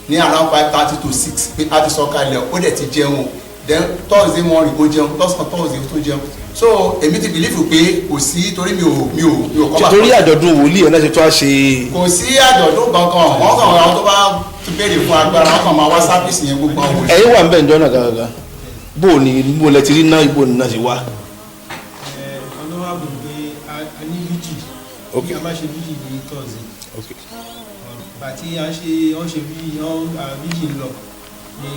Speaker 7: ní around 5:30 to 6 pé a ti sọ̀kalẹ̀ ó dẹ̀ ti jẹun then Thursday morning ó jẹun lọ́sàn Thursday ó tún jẹun so èmi ti believe pé kò sí torí mi ò kọ́ bá.
Speaker 8: torí àjọ̀dún wòlíì ẹ̀ náà ṣe tó a ṣe.
Speaker 7: kò sí àjọ̀dún kankan wọ́n kàn àwọn tó bá béèrè fún agbára wọ́n kàn máa wá sáfìsì yẹn gbogbo àwọn.
Speaker 8: ẹ̀yin wà ń bẹ̀ ǹjọ́ náà gàgàgà bó o ní bó o lẹ ti rí náà ibo nínú ṣe wá.
Speaker 9: ọlọ́wà bò pé a ní bíjì bí a bá ṣe bíjì ní Thursday bàtí a ṣe wọ́n ṣe bíjì lọ ní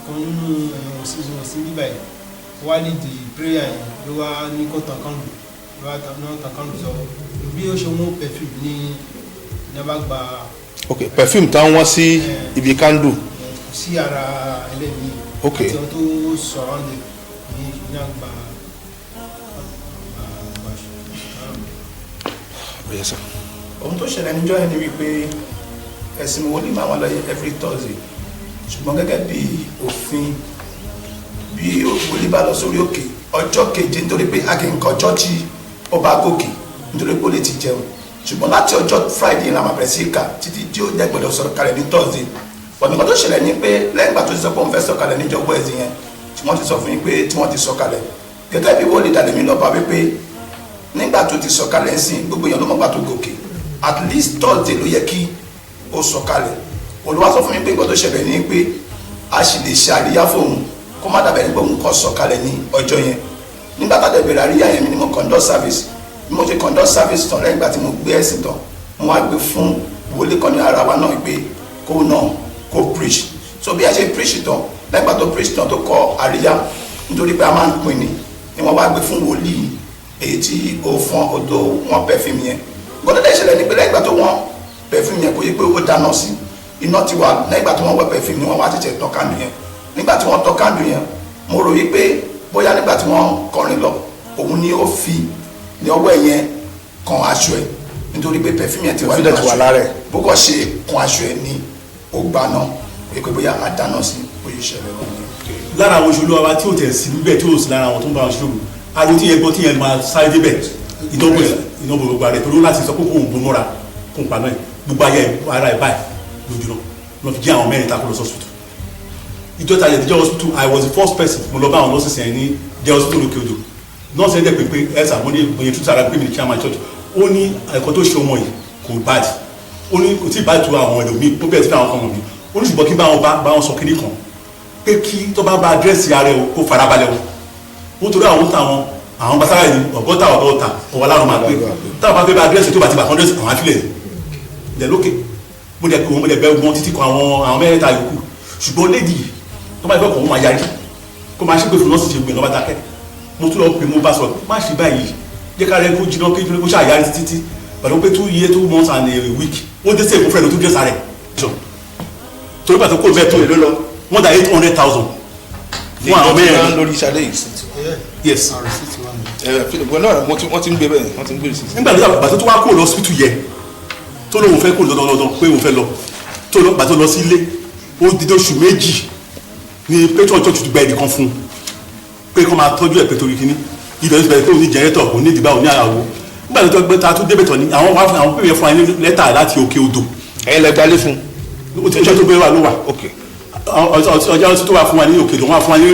Speaker 9: kan nínú season sí bíbá yìí wá ní di prayer yìí ló wá ní kó tàn kánú ló wá tàn kánú sọ bí ó ṣe mú perfume ní abágbà.
Speaker 8: ok perfume táwọn wá sí ibi kándù.
Speaker 9: sí ara ẹlẹ́mìí
Speaker 8: ok
Speaker 9: àti ohun tó sọ̀rọ̀ ní àgbà.
Speaker 10: ohun tó ṣẹlẹ̀ níjọ́ yẹn ni wípé ẹ̀sìn wòlíì máa wà lọ́yẹ̀ every Thursday ṣùgbọ́n gẹ́gẹ́ bí òfin bí wòlíì bá lọ sórí òkè ọjọ́ keje nítorí pé akínkàn chọ́ọ̀chì ọba gòkè nítorí pé ó lè ti jẹun ṣùgbọ́n láti ọjọ́ Friday la máa bẹ̀rẹ̀ sí kà títí tí ó jẹ́ gbọ́dọ̀ sọ̀rọ̀ kalẹ̀ ní Thursday wọ́n ní kan tó ṣẹlẹ̀ ní pé lẹ́yìn ìgbà tó ti sọ pé òun fẹ́ sọ̀kalẹ̀ níjọ́ Wednesday yẹn tí wọ́n ti sọ fún yín pé tí wọ́n ti sọ̀kalẹ̀ gẹ́gẹ́ bí wòlíì dàlẹ́mí lọ́ba wípé nígbà tó ti sọ̀kalẹ̀ ń sìn gbogbo èèyàn ló mọ̀gbà tó gòkè at least Thursday ló yẹ kí ó sọ̀kalẹ̀ Olúwa sọ fún mi pé nǹkan tó ṣẹlẹ̀ ní pé a sì lè ṣe àríyá fóun kó má dàbẹ̀ nípa òun kọ́ sọ̀kalẹ̀ ní ọjọ́ yẹn nígbà tá a dẹ̀bẹ̀rẹ̀ àríyá yẹn mi ni mo conduct service bí mo ṣe conduct service tán lẹ́yìn ìgbà tí mo gbé ẹ̀sìn tán mo wá gbé fún wòlíì kan ní ara wa náà pé kó náà kó preach so bí a ṣe preach tán lẹ́yìn ìgbà tó preach tán tó kọ àríyá nítorí pé a máa ń pín ni wọ́n wá gbé fún wòlíì èyí tí ó fọ́n odò wọn perfume yẹn gbọ́dọ̀ dẹ̀ ṣẹlẹ̀ ní pé lẹ́yìn ìgbà tó wọ́n perfume yẹn kò yẹ pé ó dáná sí iná ti wà lẹ́yìn ìgbà tí wọ́n wẹ̀ perfume ni wọ́n wá tètè tọ́ kándù yẹn nígbà tí wọ́n tọ́ kándù yẹn mo rò wípé bóyá nígbà tí wọ́n kọrin lọ òun ni ó fi ní ọwọ́ yẹn kan aṣọ ẹ̀ nítorí pé perfume yẹn ti wà nínú aṣọ ẹ̀ bó kọ́ ṣe kan aṣọ ẹ̀ ní ó gbà náà pé bóyá a dáná sí oyè ìṣẹ̀lẹ̀ wọn.
Speaker 11: lára àwọn òṣèlú wa tí ò tẹ̀ sí níbẹ̀ tí ò sí lára àwọn tó ń bá wọn ṣòro ariwo tí yẹn gbọ́ tí yẹn máa sáré débẹ̀ ìdánwò gbogbo àrẹ torí láti sọ pé kò ń bomọ́ra kò ń paná ẹ̀ gbogbo ayé ara ẹ̀ báyìí lójú náà lọ fi jí àwọn mẹ́rin takò lọ sọ́sùtù ìjọta yẹn jẹ́ hospital I was the first person mo lọ bá àwọn nọ́ọ̀sì yẹn ní jẹ́ hospital lókè odò nọ́ọ̀sì yẹn dẹ̀ pé ẹ̀sà mo ní oyin tútù ara pé mi ní chairman church ó ní ẹ̀kọ́ tó ṣe ọmọ yìí kò báàdì ó ní kò tí ì báàdì tó àwọn ẹlòmíì ó bẹ̀rẹ̀ sí àwọn kan wọ̀nyí ó ní ṣùgbọ́n kí bá wọn sọ kíní kan pé kí tó bá àdírẹ́sì ara ẹ̀ kó farabalẹ̀ o ó torí àwọn táwọn àwọn basara yìí ọgọ́ta ọwọ́ lárùn máa gbé táwọn bá fẹ́ bá àdírẹ́sì tó bá ti bà kọ́ndẹ́sì àwọn afílẹ̀ ìdẹ̀ lókè mo dẹ̀ pé wọn mo dẹ̀ bẹ́ wọn títí kan àwọn mẹ́rẹ̀ẹ́ta yòókù ṣùgbọ́n lédi tó bá yẹ kọ́ wọn máa yarí kó máa ṣe pé fún nọ́ọ̀sì ṣe gbìn lọ́ba dákẹ́ mo tún lọ pé mo bá sọ má ṣe báyìí jẹ́ ká rẹ kó jiná kéjúlé kó ṣàyàrí títí pẹ̀lú pé 2 months and a week ó dé sí èkó fẹ́ẹ́ lọ tó dé sáré jọ torí pàtó kó bẹ́ẹ̀ tó lè lọ wọ́n dà 800,000 fún àwọn mẹ́rin
Speaker 8: lórí ìṣàlẹ̀ yìí.
Speaker 11: yes.
Speaker 8: wọn náà wọ́n ti ń gbé bẹ́ẹ̀ wọ́n ti ń gbé receipt.
Speaker 11: nígbà tó bàtà tó wá kó lọ hospital yẹ tó lóun fẹ́ kó lọ́dọọdọ pé òun fẹ́ lọ tó lọ bàtà lọ sí ilé ó dídé oṣù méjì ní pétrol church gba ẹ̀dì kan fún un pé kó máa tọ́jú ẹ̀ pé torí kíní ibẹ̀ ló bẹ̀rẹ̀ pé òun ní jẹ́rẹ́tọ̀ òun ní ìdìbà òun ní àràwọ̀ nígbà tó gbé ta tó débẹ̀ tọ̀ ní àwọn wá fún àwọn pèmí fún ẹni lẹ́tà láti òkè odò.
Speaker 8: ẹ̀yin lẹ gbalé fún.
Speaker 11: ọjọ́ tó gbé wa ló wà. ọjọ́ tó wà fún wa ní òkè odò wọn fún wa ní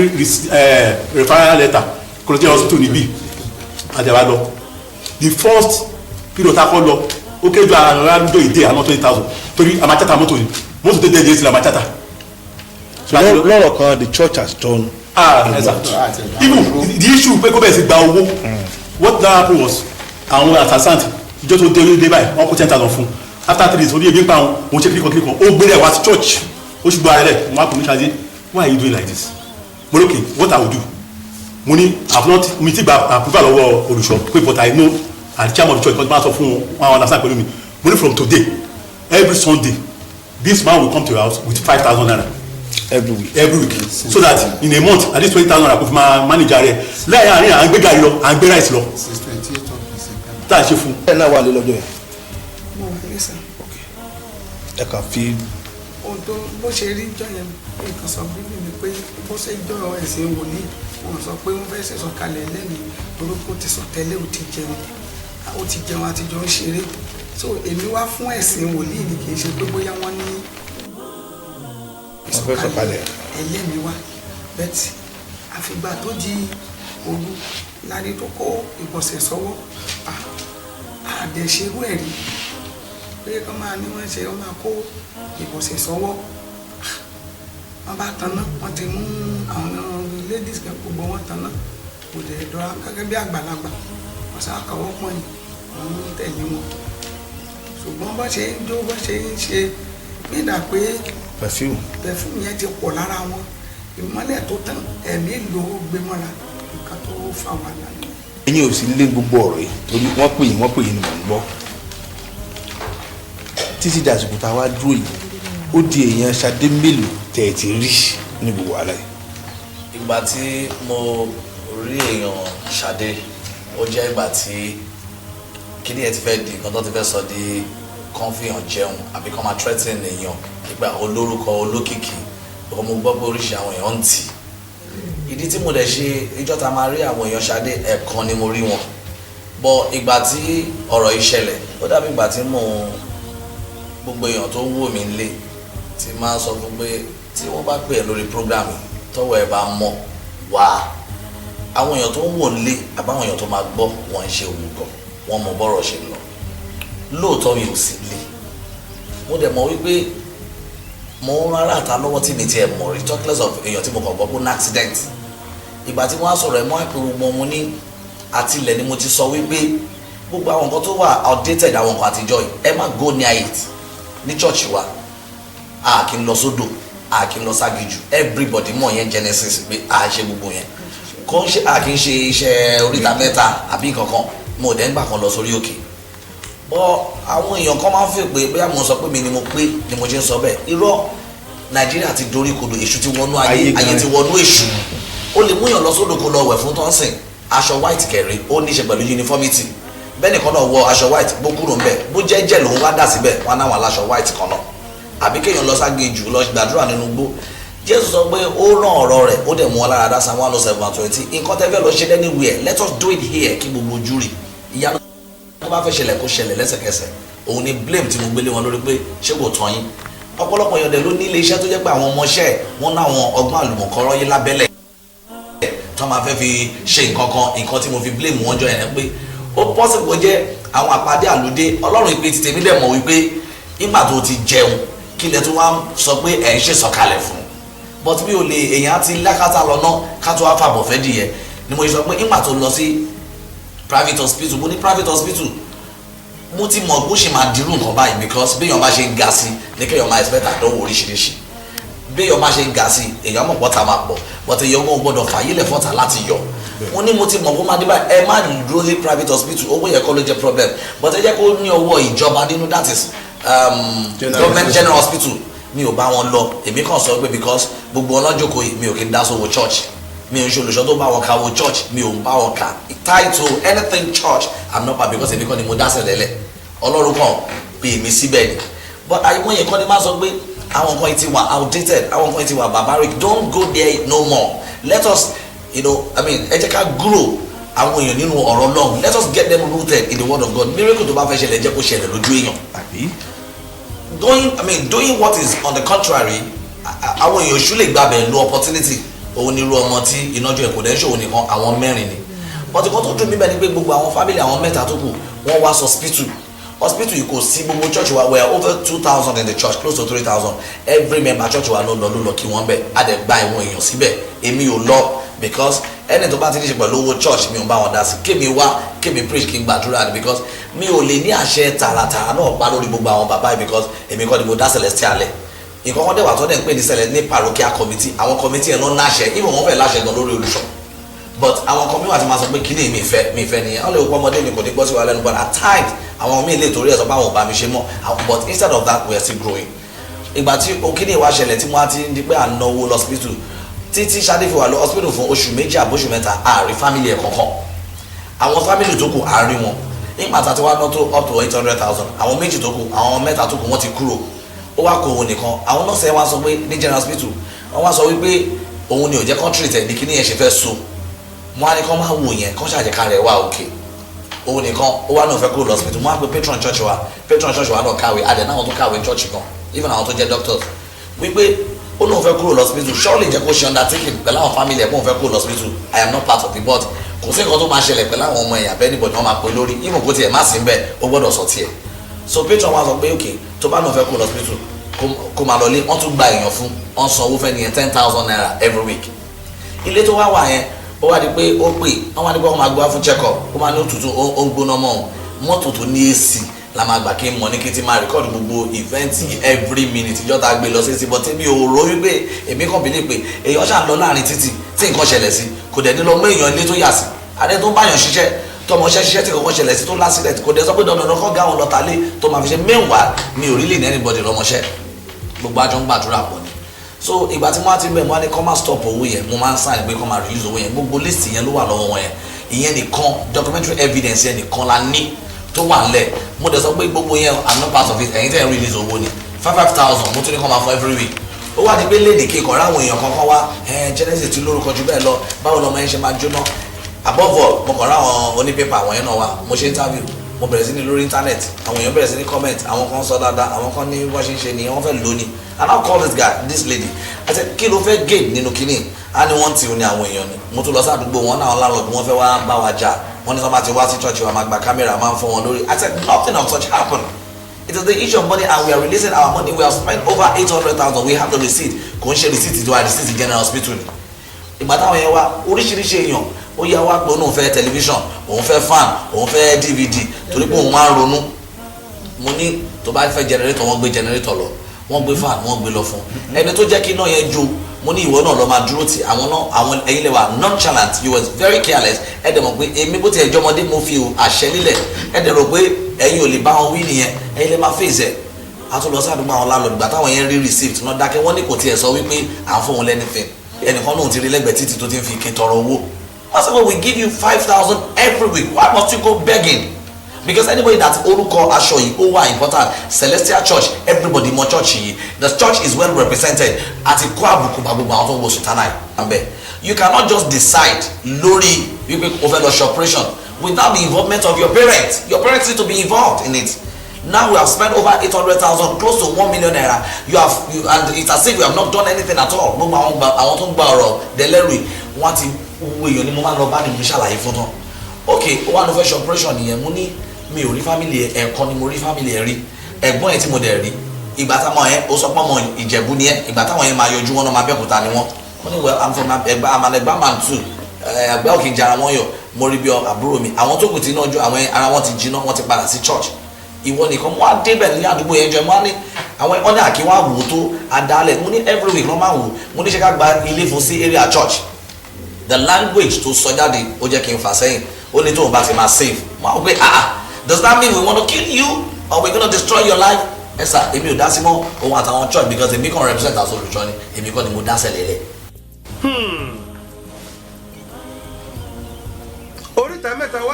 Speaker 11: referral letter kò jẹ́ hospital níbí àjàwá lọ the first period tá a kọ́ lọ ó kéjọ àrùndó ìdè àná 20,000 torí àmàchátà mọ́tò yìí mọ́tò tó dé sí àmàchátà.
Speaker 8: lọ́rọ̀ kan the church has done.
Speaker 11: Exactly. Even the issue pé kó bẹ̀rẹ̀ sí gba owó what now happen was àwọn assassin ìjọ tó dé báyìí wọ́n kó 10,000 fún after 3 days orí ebi ń pa òun ṣe kíríkan ó gbé rẹ̀ wá sí church ó sì gba rẹ̀ wọ́n á kò ní ṣáájú why are you doing like this mo lókè what I will do mo ní mi ti gba approval lọ́wọ́ olùṣọ́ pé but I know and chairman of the church because máa sọ fún wọn understand pẹ̀lú mi mo ní from today every Sunday this man will come to your house with 5,000 naira
Speaker 8: every week
Speaker 11: so that in a month at least 20,000 naira kò fi máa manager rẹ̀ lẹ́yìn àárín à ń gbé gàrí lọ à ń gbé rice lọ tá a ṣe fún.
Speaker 8: ẹ náà wà lé lọ́jọ́ yẹn.
Speaker 12: mo wà ní sàn.
Speaker 8: ẹ kà fi.
Speaker 12: ohun tó bó ṣe rí jọ yẹn nǹkan sọ bíbí mi pé bó ṣe jọ ẹ̀sìn wòlíì wọn sọ pé wọn fẹ́ẹ́ sọ kalẹ̀ lẹ́nu orúkọ ti sọ tẹ́lẹ̀ ó ti jẹun àtijọ́ ń ṣeré so èmi wá fún ẹ̀sìn wòlíì ni kì í ṣe pé bóyá wọ́n ní ìsọ̀kalẹ̀ ẹlẹ́mi wá bẹ́ẹ̀ àfìgbà tó di òru lárí tó kó ìbọ̀sẹ̀ sọ́wọ́ àdẹ̀ṣerú ẹ̀rí pé kọ́ máa ní wọ́n ṣe wọ́n máa kó ìbọ̀sẹ̀ sọ́wọ́ wọ́n bá tanná wọ́n ti mú àwọn ladies kan gbogbo wọn tanná kò dẹ̀ dọ́ra gẹ́gẹ́ bí àgbàlagbà wọ́n sá kàwọ́ pọ̀ yìí wọ́n ń tẹ̀lé wọn ṣùgbọ́n bó ṣe ń jó bó ṣe ń ṣe nígbà pé perfume yẹn ti pọ̀ lára wọn ìmọ́lẹ̀ tó tán ẹ̀mí ló gbé mọ́ra nǹkan tó fà wà lálẹ́.
Speaker 8: ẹ̀yin ò sí lé gbogbo ọ̀rọ̀ yìí torí wọ́n pè yín ni mò ń gbọ́ títí dàsìkò tá a wá dúró yìí ó di èèyàn Ṣadé mélòó tẹ̀ ẹ̀ ti rí ní gbogbo wàhálà yìí.
Speaker 6: ìgbà tí mo rí èèyàn Ṣadé ó jẹ́ ìgbà tí kíní ẹ̀ ti fẹ́ di nǹkan tó ti fẹ́ sọ di kọ́ńfìyàn jẹun àbí kọ́ máa threaten èèyàn nígbà olórúkọ olókìkí ọkọ mo gbọ́ pé oríṣi àwọn èèyàn ń tì ìdí tí mo dẹ̀ ṣe ìjọ ta máa rí àwọn èèyàn Ṣadé ẹ̀ẹ̀kan ni mo rí wọn bọ́ ìgbà tí ọ̀rọ̀ yìí ṣẹlẹ̀ ó dàbí ìgbà tí gbogbo èèyàn tó ń wò mí lé tí máa sọ fún pé tí wọ́n bá pè é lórí program tọ́wọ́ ẹ̀ bá mọ̀ wá àwọn èèyàn tó ń wò lé àbáwọn èèyàn tó máa gbọ́ wọn ń ṣe òmùgọ̀ wọn mọ bọ́rọ̀ ṣe lọ lóòótọ́ mi ò sí lé mo dẹ̀ mọ̀ wípé mo ń rárá àtà lọ́wọ́ tí mi ti ẹ̀ mọ̀ rí talkless of èèyàn tí mo kàn gbọ́ pé ní accident ìgbà tí wọ́n á sọ̀rọ̀ ẹ̀ mọ́ àpè gbogbo mo ní àtìlẹ̀ ni mo ti sọ wípé gbogbo àwọn nǹkan tó wà outdated àwọn nǹkan àtijọ́ yìí ẹ má go near it ní church wa a kì í lọ sódò a kì í lọ ságijù everybody mọ̀ yẹn Genesis pé a ṣe gbogbo yẹn kò ń ṣe a kì í ṣe iṣẹ́ oríta mẹ́ta àbí kankan mo dẹ̀ ń gbà kan lọ sórí òkè àwọn èèyàn kan máa ń fẹ́ pé bóyá mo sọ pé mi ni mo pé ni mo ṣe ń sọ bẹ́ẹ̀ irọ́ Nàìjíríà ti dorí kodò èṣù ti wọnú ayé ti wọnú èṣù ó lè mú yàn lọ sódò kó lọ wẹ̀ fún tọ́sìn aṣọ white kẹrin ó ní í ṣe pẹ̀lú uniformity bẹ́ẹ̀ nìkan náà wọ aṣọ white bó kúrò ńbẹ̀ bó jẹ́ jẹ́ lòun wá dà síbẹ̀ wọn náà wà láṣọ white kan náà àbí kéèyàn lọ ságejù lọ gbàdúrà nínú gbó Jésù sọ pé ó rán ọ̀rọ̀ rẹ̀ ó dẹ̀ mú ọ lára dá Psalm 107:20 nǹkan tẹ́ fẹ́ lọ ṣe anywhere let us do it here kí gbogbo ojú rí ìyanu tó bá fẹ́ ṣẹlẹ̀ kó ṣẹlẹ̀ lẹ́sẹ̀kẹsẹ̀ òun ni blame tí mo gbélé wọn lórí pé ṣé kò tán yín ọ̀pọ̀lọpọ̀ yọ̀dẹ̀ ló ní ilé iṣẹ́ tó jẹ́ pé àwọn ọmọọṣẹ́ wọn náwọn ọgbọ́n àlùmọ̀kọ́rọ́ yé lábẹ́lẹ̀ tó máa fẹ́ fi ṣe nǹkan tí mo fi blame wọn jọ yẹn pé ó possible jẹ́ àwọn àpàdé àlùdé Ọlọ́run ìpè tèmi dẹ̀ mọ̀ wípé ìgbà tó ti jẹun kí lẹ tó wá sọ pé ẹ̀ ń ṣèsọ̀kalẹ̀ fún but bí o lè èèyàn ti lákàtà lọ́nà ká tó wá fàbọ̀ fẹ́ dìyẹ ni mo sọ pé ìgbà tó lọ sí private hospital mo ní private hospital mo ti mọ̀ bó ṣe máa dirú nǹkan báyìí because béèyàn bá ṣe ń ga sí ní kéèyàn máa expect àdánwò oríṣiríṣi béèyàn bá ṣe ń ga sí èèyàn mọ̀ pọ́tà máa pọ̀ but èèyàn mọ̀ gbọ́dọ̀ fàyílẹ̀ fọ́tà láti yọ mo ní mo ti mọ̀ bó máa dé báyìí ẹ má dúró sí private hospital owó yẹn kọ́ ló jẹ́ problem but ẹ jẹ́ kó ní ọwọ́ ìjọba nínú that is government general hospital mi ò bá wọn lọ èmi kàn sọ pé because gbogbo ọlọ́jọ́kọ̀ yìí mi ò kí ń dá sówó church mi ò ń ṣe olùṣọ́ tó bá wọn ka wo church mi ò ń bá wọn kà tied to anything church I'm not part because èmi kọ́ ni mo dá sẹ̀lẹ̀ lẹ̀ ọlọ́run kan pè mí síbẹ̀ ni but àìmọ̀ yẹn kọ́ ni máa sọ pé àwọn nǹkan ti wà outdated àwọn nǹkan ti wà barbaric don't go there no more let us ẹ jẹ́ ká grow àwọn èèyàn nínú ọ̀rọ̀ Ọlọ́run let us get them rooted in the word of God miracle tó bá fẹ́ ṣẹlẹ̀ jẹ́ kó ṣẹlẹ̀ lójú èèyàn doing what is on the contrary àwọn èèyàn ṣú lè gbàbẹ̀ lo opportunity òun ni irú ọmọ tí ìnájú ẹ̀kọ́ dẹ́ ṣòwò nìkan àwọn mẹ́rin ni but nǹkan tó dùn mí bẹ́ẹ̀ ni pé gbogbo àwọn family àwọn mẹ́ta tó kù wọ́n wá hospital yìí kò sí gbogbo church wa we are over 2,000 in the church close to 3,000 every member church wa ló lọ kí wọ́n bẹ̀ á dẹ̀ gba ìwọ̀n èèyàn síbẹ̀ èmi ò lọ because ẹni tó bá ti ní ṣe pẹ̀lú owó church mi ò bá wọn dá sí kémi preach kí n gbàdúrà ni because mi ò lè ní àṣẹ tààràtàrà náà pa lórí gbogbo àwọn bàbá yìí because èmi kọ́ ni mo dá celestial lẹ̀ nǹkan kan dẹ̀wà tó dẹ̀ ń pè ní celestial ní parochial committee àwọn committee ẹ̀ náà láṣẹ ìwọ̀n wọn fẹ́ láṣẹ gan lórí olùṣọ́ but àwọn kan mi wà tí ma sọ pé kí ni mi fẹ́ nìyẹn wọ́n lè wọ́n ọmọdé mi kò ní gbọ́ sí wa lẹ́nu but at times àwọn míì lè torí ẹ̀ sọ pé àwọn ò bá mi ṣe mọ́ but instead of that we are still growing ìgbà tí kíní ìwà ṣẹlẹ̀ tí wọ́n ti ń di pé à ń náwó lọ hospital títí Ṣadé fi wà lọ hospital fún oṣù méjì àbóṣù mẹ́ta àárín family ẹ̀ kankan àwọn family tó kù àárín wọn nígbà tá a ti wá ná tó up to 800,000 àwọn méjì tó kù àwọn mẹ́ta tó kù wọ́n ti kúrò ó wá kó òun nìkan àwọn nọ́ọ̀sì ẹ̀ wá sọ pé ní general hospital wọ́n wá sọ wípé òun ni ò jẹ́ country tẹ̀ ní kíní yẹn ṣe fẹ́ so wọ́n á ní kán máa wò yẹn kán ṣàjẹká rẹ̀ wá òkè òun nìkan ó wá náà fẹ́ kúrò lọ́sibítù wọ́n á pe patron church wa náà kàwé adẹ̀ náà tó kàwé church kan even àwọn tó jẹ́ doctors wípé ó náà fẹ́ kúrò lọ́sibítù surely jẹ́ kó ṣe undertaking pẹ̀lú àwọn family ẹ̀ kó fẹ́ kúrò lọ́sibítù I am not part of the board kò sí nǹkan tó máa ṣẹlẹ̀ pẹ̀lú àwọn ọmọ ẹ̀yà bẹ́ẹ̀ níbo ni wọ́n máa pè lórí even kó tiẹ̀ má sí ń bẹ̀ ó gbọ́dọ̀ sọ tiẹ̀ so patron wa sọ pé ok tó bá náà fẹ́ kúrò lọ́sibítù kó máa lọlé wọ́n tún gba èèyàn fún wọ́n san owó fẹ́ nìyẹn 10,000 naira every week ilé tó wá wà yẹn ó wá di pé ó pè wọ́n wá ní pé wọ́n máa gbé wá fún check up ó máa ní òtútù ó ń gbóná mọ́ mọ́tò tó ní AC la máa gbà kí n mọ̀ ní kí n ti máa record gbogbo event every minute ìjọta gbé lọ sí ti but èmi ò rò wípé èmi kàn bílẹ̀ pé èèyàn ṣàn lọ láàrin títì tí nǹkan ṣẹlẹ̀ sí kò dẹ̀ ní lọ mú èèyàn ilé tó yà sí adé tó ń báyàn ṣiṣẹ́ tọmọṣẹ́ ṣiṣẹ́ tí kòkó ṣẹlẹ̀ sí tó lásìlẹ̀ kò dẹ̀ sọ pé dandan kọ́ gáwọn lọ tálé tó máa fi ṣe mẹ́wàá mi ò rí lè ní anybody lọ́mọṣẹ́ gbogbo àjọ ń gbàdúrà pọ̀ ni so ìgbà tí wọ́n á ti bẹ̀ wọ́n á ní kọ́ máa stop owó yẹn mo máa ń sign pé kọ́ máa release owó yẹn gbogbo list yẹn ló wà lọ́wọ́ wọn yẹn ìyẹn nìkan documentary evidence yẹn nìkan la ní tó wà nílẹ̀ mo dẹ̀ sọ pé gbogbo yẹn I'm not part of it ẹ̀yin tẹ́ ẹ̀ release owó ni 5,000 mo tún ní kọ́ máa fún every week ó wà ní pé léde kéèkàn ráwọn èèyàn kankan wá Genesis ti lórúkọ jù bẹ́ẹ̀ lọ báwo lọmọ yẹn ṣe máa jóná above all mo kàn ráwọn onípépà àwọn yẹn náà wá mo ṣe interview mo bẹ̀rẹ̀ sí ní lórí internet àwọn èèyàn bẹ̀rẹ̀ sí ní comment àwọn kan sọ dáadáa àwọn kan ní wọ́n ṣe ń ṣe ni wọ́n fẹ́ lónìí and I call this guy this lady I said kí ló fẹ́ gain nínú kínní á ní wọ́n ti ní àwọn èèyàn ni mo tún lọ sí àdúgbò wọn náà landlord wọ́n fẹ́ wá bá wa jà wọ́n ní sọ ma ti wá sí church wa máa gba camera máa ń fọ́ wọn lórí I said nothing of such happened it is the issue of money and we are releasing our money we have spent over 800,000 we have the receipt kò ń ṣe receipt ìjọba receipt general hospital ni ìgbà táwọn yẹn wá oríṣiríṣi èèyàn ó yá wá pé òun fẹ́ tẹlifíṣàn òun fẹ́ fan òun fẹ́ DVD torí pé òun máa ń ronú mo ní tó bá fẹ́ generator wọ́n gbé generator lọ wọ́n gbé fan wọ́n gbé lọ fún ẹni tó jẹ́ kí iná yẹn jó mo ní ìwọ náà lọ máa dúró tì àwọn ẹ̀yin lè wà nonchalant you was very careless ẹ dẹ̀ mọ̀ pé èmi bó ti ẹjọ́ ọmọdé mo fi àṣẹ lílẹ̀ ẹ dẹ̀ rò pé ẹ̀yin ò lè bá wọn wí nìyẹn ẹ̀yin lè máa fèsì ẹ̀ a tún lọ sí àdúgbò àwọn landlord gbà táwọn yẹn rí receipt náà dákẹ́ wọ́n ní kò tiẹ̀ sọ wípé à ń fún wọn lẹ́nìfẹ̀ẹ́ ẹnìkan náà ti rí lẹ́gbẹ̀ẹ́ títì tó ti ń fi ike tọrọ owó wọ́n sọ pé we give you 5,000 every week why must you go begging because anybody that orúkọ aṣọ yìí ó wà important Celestial Church everybody mọ church yìí the church is well represented àti kó àbùkù bá gbogbo àwọn tó ń wo sultana yìí you cannot just decide lórí wípé o fẹ́ lọ ṣe operation without the involvement of your parents need to be involved in it now we have spent over 800,000 close to 1 million naira and it's as if we have not done anything at all gbogbo àwọn tó ń gba ọ̀rọ̀ dẹlẹ́rù wọ́n ti wo èèyàn ni mo máa ń lọ bá ní mo ṣàlàyé fún tán ok ó wà ní fẹ́ ṣe operation nìyẹn mo ní mi ò rí family ẹ̀ẹ̀kan ni mo rí family ẹ̀ rí ẹ̀gbọ́n ẹ̀ tí mo dẹ̀ rí ìgbà táwọn yẹn ó sọ pé ọmọ Ìjẹ̀bú ni ẹ ìgbà táwọn yẹn máa yọjú wọn náà máa bẹ́ẹ̀kúta ni wọ́n mo ní well I'm from Ẹ̀gbá I'm an Ẹ̀gbá man too Ẹ̀gbá òkè jara wọn yọ mo rí bí àbúrò mi àwọn tó kù tí náà jó àwọn ara wọn ti jiná wọn ti padà sí church ìwọ nìkan mo á débẹ̀ ní àdúgbò yẹn jọ mo á ní àwọn ọ̀nà àkíwá wò tó adálẹ̀ mo ní every week lọ́ máa wò mo ní ṣe ká gba ilé fún sí area church the language tó sọ jáde ó jẹ́ kí n fà sẹ́yìn ó ní tóun bá ti máa save mo á wò pé does that mean we want to kill you or we gonna destroy your life ẹ sà èmi ò dá sí mọ́ òun àtàwọn church because èmi kàn represent as olùjọ́ ni èmi kọ́ ni mo dá sẹ́lẹ̀ lẹ̀.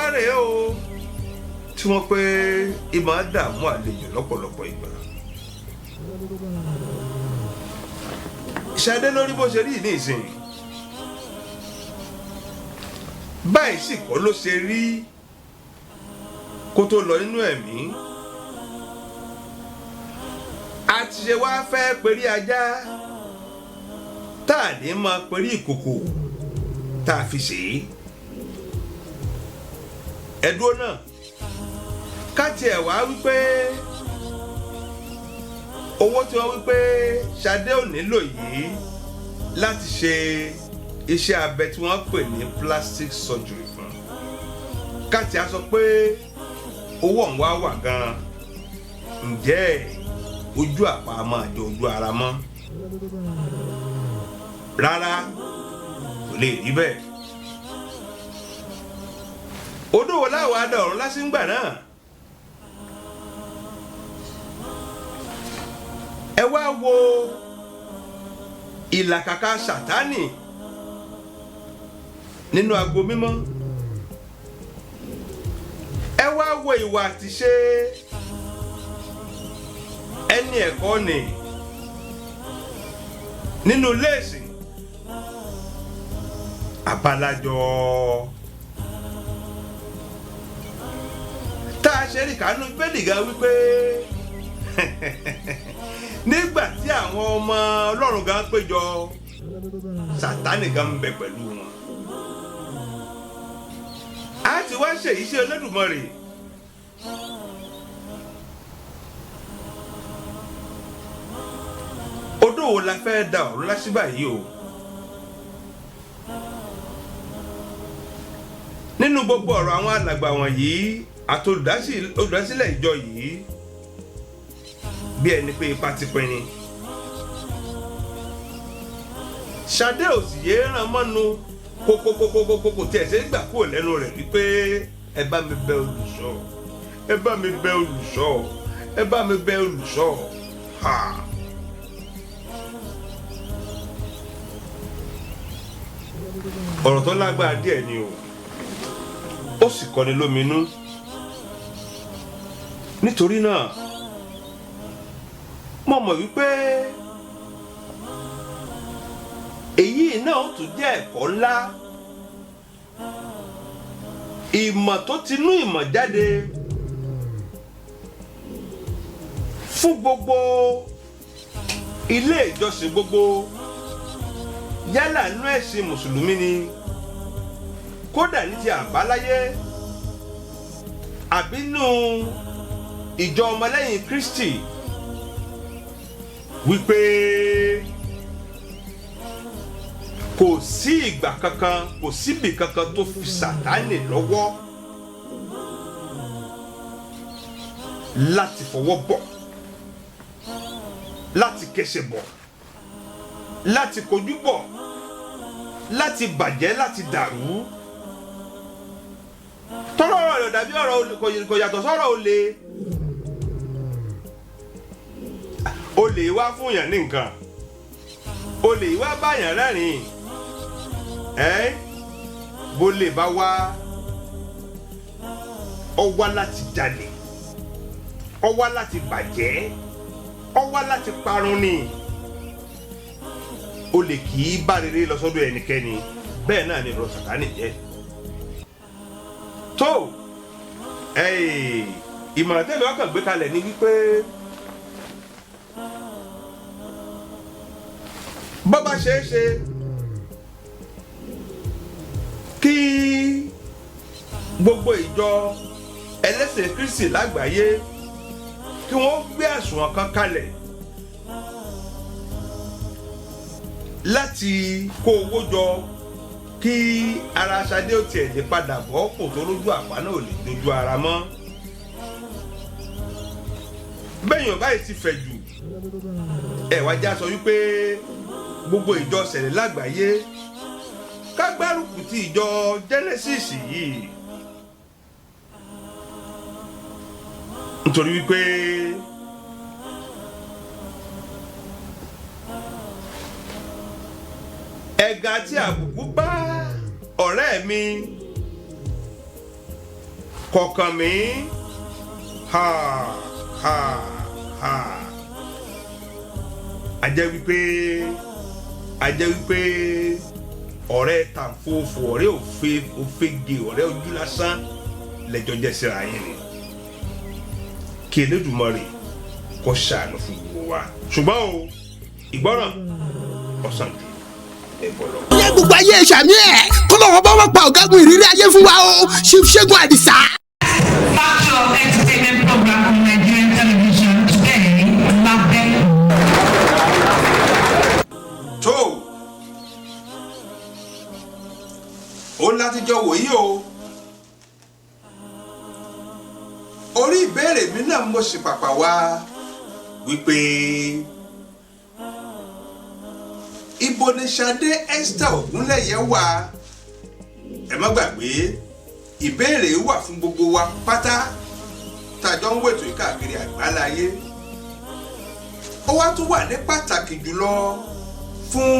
Speaker 2: wá rèé o tí wọ́n pé ìmọ̀ á dààmú àlejò lọ́pọ̀lọpọ̀ ìgbà. Ṣadé lórí bó ṣe rí ní ìsìn báyìí sì kọ́ ló ṣe rí kó tó lọ nínú ẹ̀mí. A ti ṣe wá fẹ́ perí ajá tá a ní máa perí ìkòkò tá a fi ṣe é. Ẹ̀dúró náà ká tiẹ̀ wá wípé owó tí wọ́n wípé Ṣadé ò nílò yìí láti ṣe iṣẹ́ abẹ tí wọ́n pè ní plastic surgery fún. Ká tiẹ̀ sọ pé owó ọ̀hún wá wà gan-an, ǹjẹ́ ojú àpá máa jọ ojú ara mọ́? Rárá, kò lè rí bẹ́ẹ̀. Odò wo láwọn adà ọ̀run lásìngbà náà? Ẹ wá wo ìlàkàkà Sátánì nínú agbo mímọ́. Ẹ wá wo ìwà àtiṣe ẹni ẹ̀kọ́ ni nínú léèsì. Àbálájọ tá a ṣe rí kánú gbẹ́dìgá wípé nígbà tí àwọn ọmọ Ọlọ́run gan péjọ Sátánì gan ń bẹ pẹ̀lú wọn. A ti wá ṣèyí sí Olódùmarè. Odò wo la fẹ́ da ọ̀run lásìbà yìí o? Nínú gbogbo ọ̀rọ̀ àwọn alàgbà wọ̀nyí àti olùdásílẹ̀ ìjọ yìí bí ẹni pé ipa ti pin ni. Ṣadé ò sì yé ràn mọ́nu kókókókókókó tí ẹ̀ ṣe gbà kúrò lẹ́nu rẹ̀ wípé ẹ bá mi bẹ̀ olùṣọ́, ẹ bá mi bẹ̀ olùṣọ́, ẹ bá mi bẹ̀ olùṣọ́. Ọ̀rọ̀ tó lágbára díẹ̀ ni o, ó sì kọni lóminú. Nítorí náà mo mọ̀ wípé èyí náà tún jẹ́ ẹ̀kọ́ ńlá, ìmọ̀ tó ti nú ìmọ̀ jáde fún gbogbo ilé ìjọsìn gbogbo, yálà nínú ẹ̀sìn mùsùlùmí ni, kódà ní ti àbáláyé àbí nínú ìjọ ọmọlẹ́yìn Kristi, wípé kò sí ìgbà kankan, kò síbì kankan tó fi Sátánì lọ́wọ́ láti fọwọ́ bọ̀, láti kẹsẹ̀ bọ̀, láti kojú bọ̀, láti bàjẹ́, láti dàrú. Tọ́rọ̀ ọ̀rọ̀ yóò dàbí ọ̀rọ̀ kò yàtọ̀ sọ́rọ̀ olè. Olè wá fún yàn ní nǹkan, olè wá báyàn rẹ́rìn, bó lè bá wá, ó wá láti jalè, ó wá láti bàjẹ́, ó wá láti parun ni. Olè kì í bá rere lọ sọ́dọ̀ ẹnikẹ́ni, bẹ́ẹ̀ náà ni ọ̀rọ̀ Sátánì jẹ́. Tó ìmọ̀ràn tẹ́lẹ̀ ọkàn gbé kalẹ̀ ní wípé bó bá ṣeé ṣe kí gbogbo ìjọ ẹlẹ́sìn Kristi lágbàáyé kí wọ́n gbé àsùnwọ̀n kan kalẹ̀ láti kó owó jọ kí ara Ṣadé ó tiẹ̀ lè padà bọ́ kò tó lójú àpá náà ò lè dojú ara mọ́. Bẹ́ẹ̀yàn báyìí ti fẹ̀ jù, wá já sọ wípé gbogbo ìjọ ṣẹlẹ̀ lágbàáyé ká gbárùkù ti ìjọ Genesis yìí, nítorí wípé ẹ̀gàn àti àbùkù bá ọ̀rẹ́ mi kọ̀ọ̀kan mi ha ha ha ajẹ́ wípé ọ̀rẹ́ tàǹfòfò ọ̀rẹ́ òfegè ọ̀rẹ́ ojú lásán lẹ́jọ́ jẹ́ síra yín ni kí Elédùmarè kó ṣàánú fún gbogbo wa ṣùgbọ́n o ìgbọ́ràn ọ̀sán ju ẹ̀bọ̀ lọ.
Speaker 13: ó yẹ gbogbo ayé ìṣàmì ẹ̀ kó lọ́wọ́ bá wọ́n pa ọ̀gágun ìrírí ayé fún wa o Chief Ṣẹ́gun Àdìsá.
Speaker 14: Factual entertainment program on Nigerian television today, Lábẹ́.
Speaker 2: tó o láti jọ wòye o orí ìbéèrè mi náà mo sì pàpà wá wípé ibo ni Ṣadé Esther Ògúnlẹ̀yẹ wà ẹ má gbàgbé ìbéèrè wà fún gbogbo wa pátá tàjọ ń wètò káàkiri àgbáláyé ó wá tún wà ní pàtàkì jùlọ fún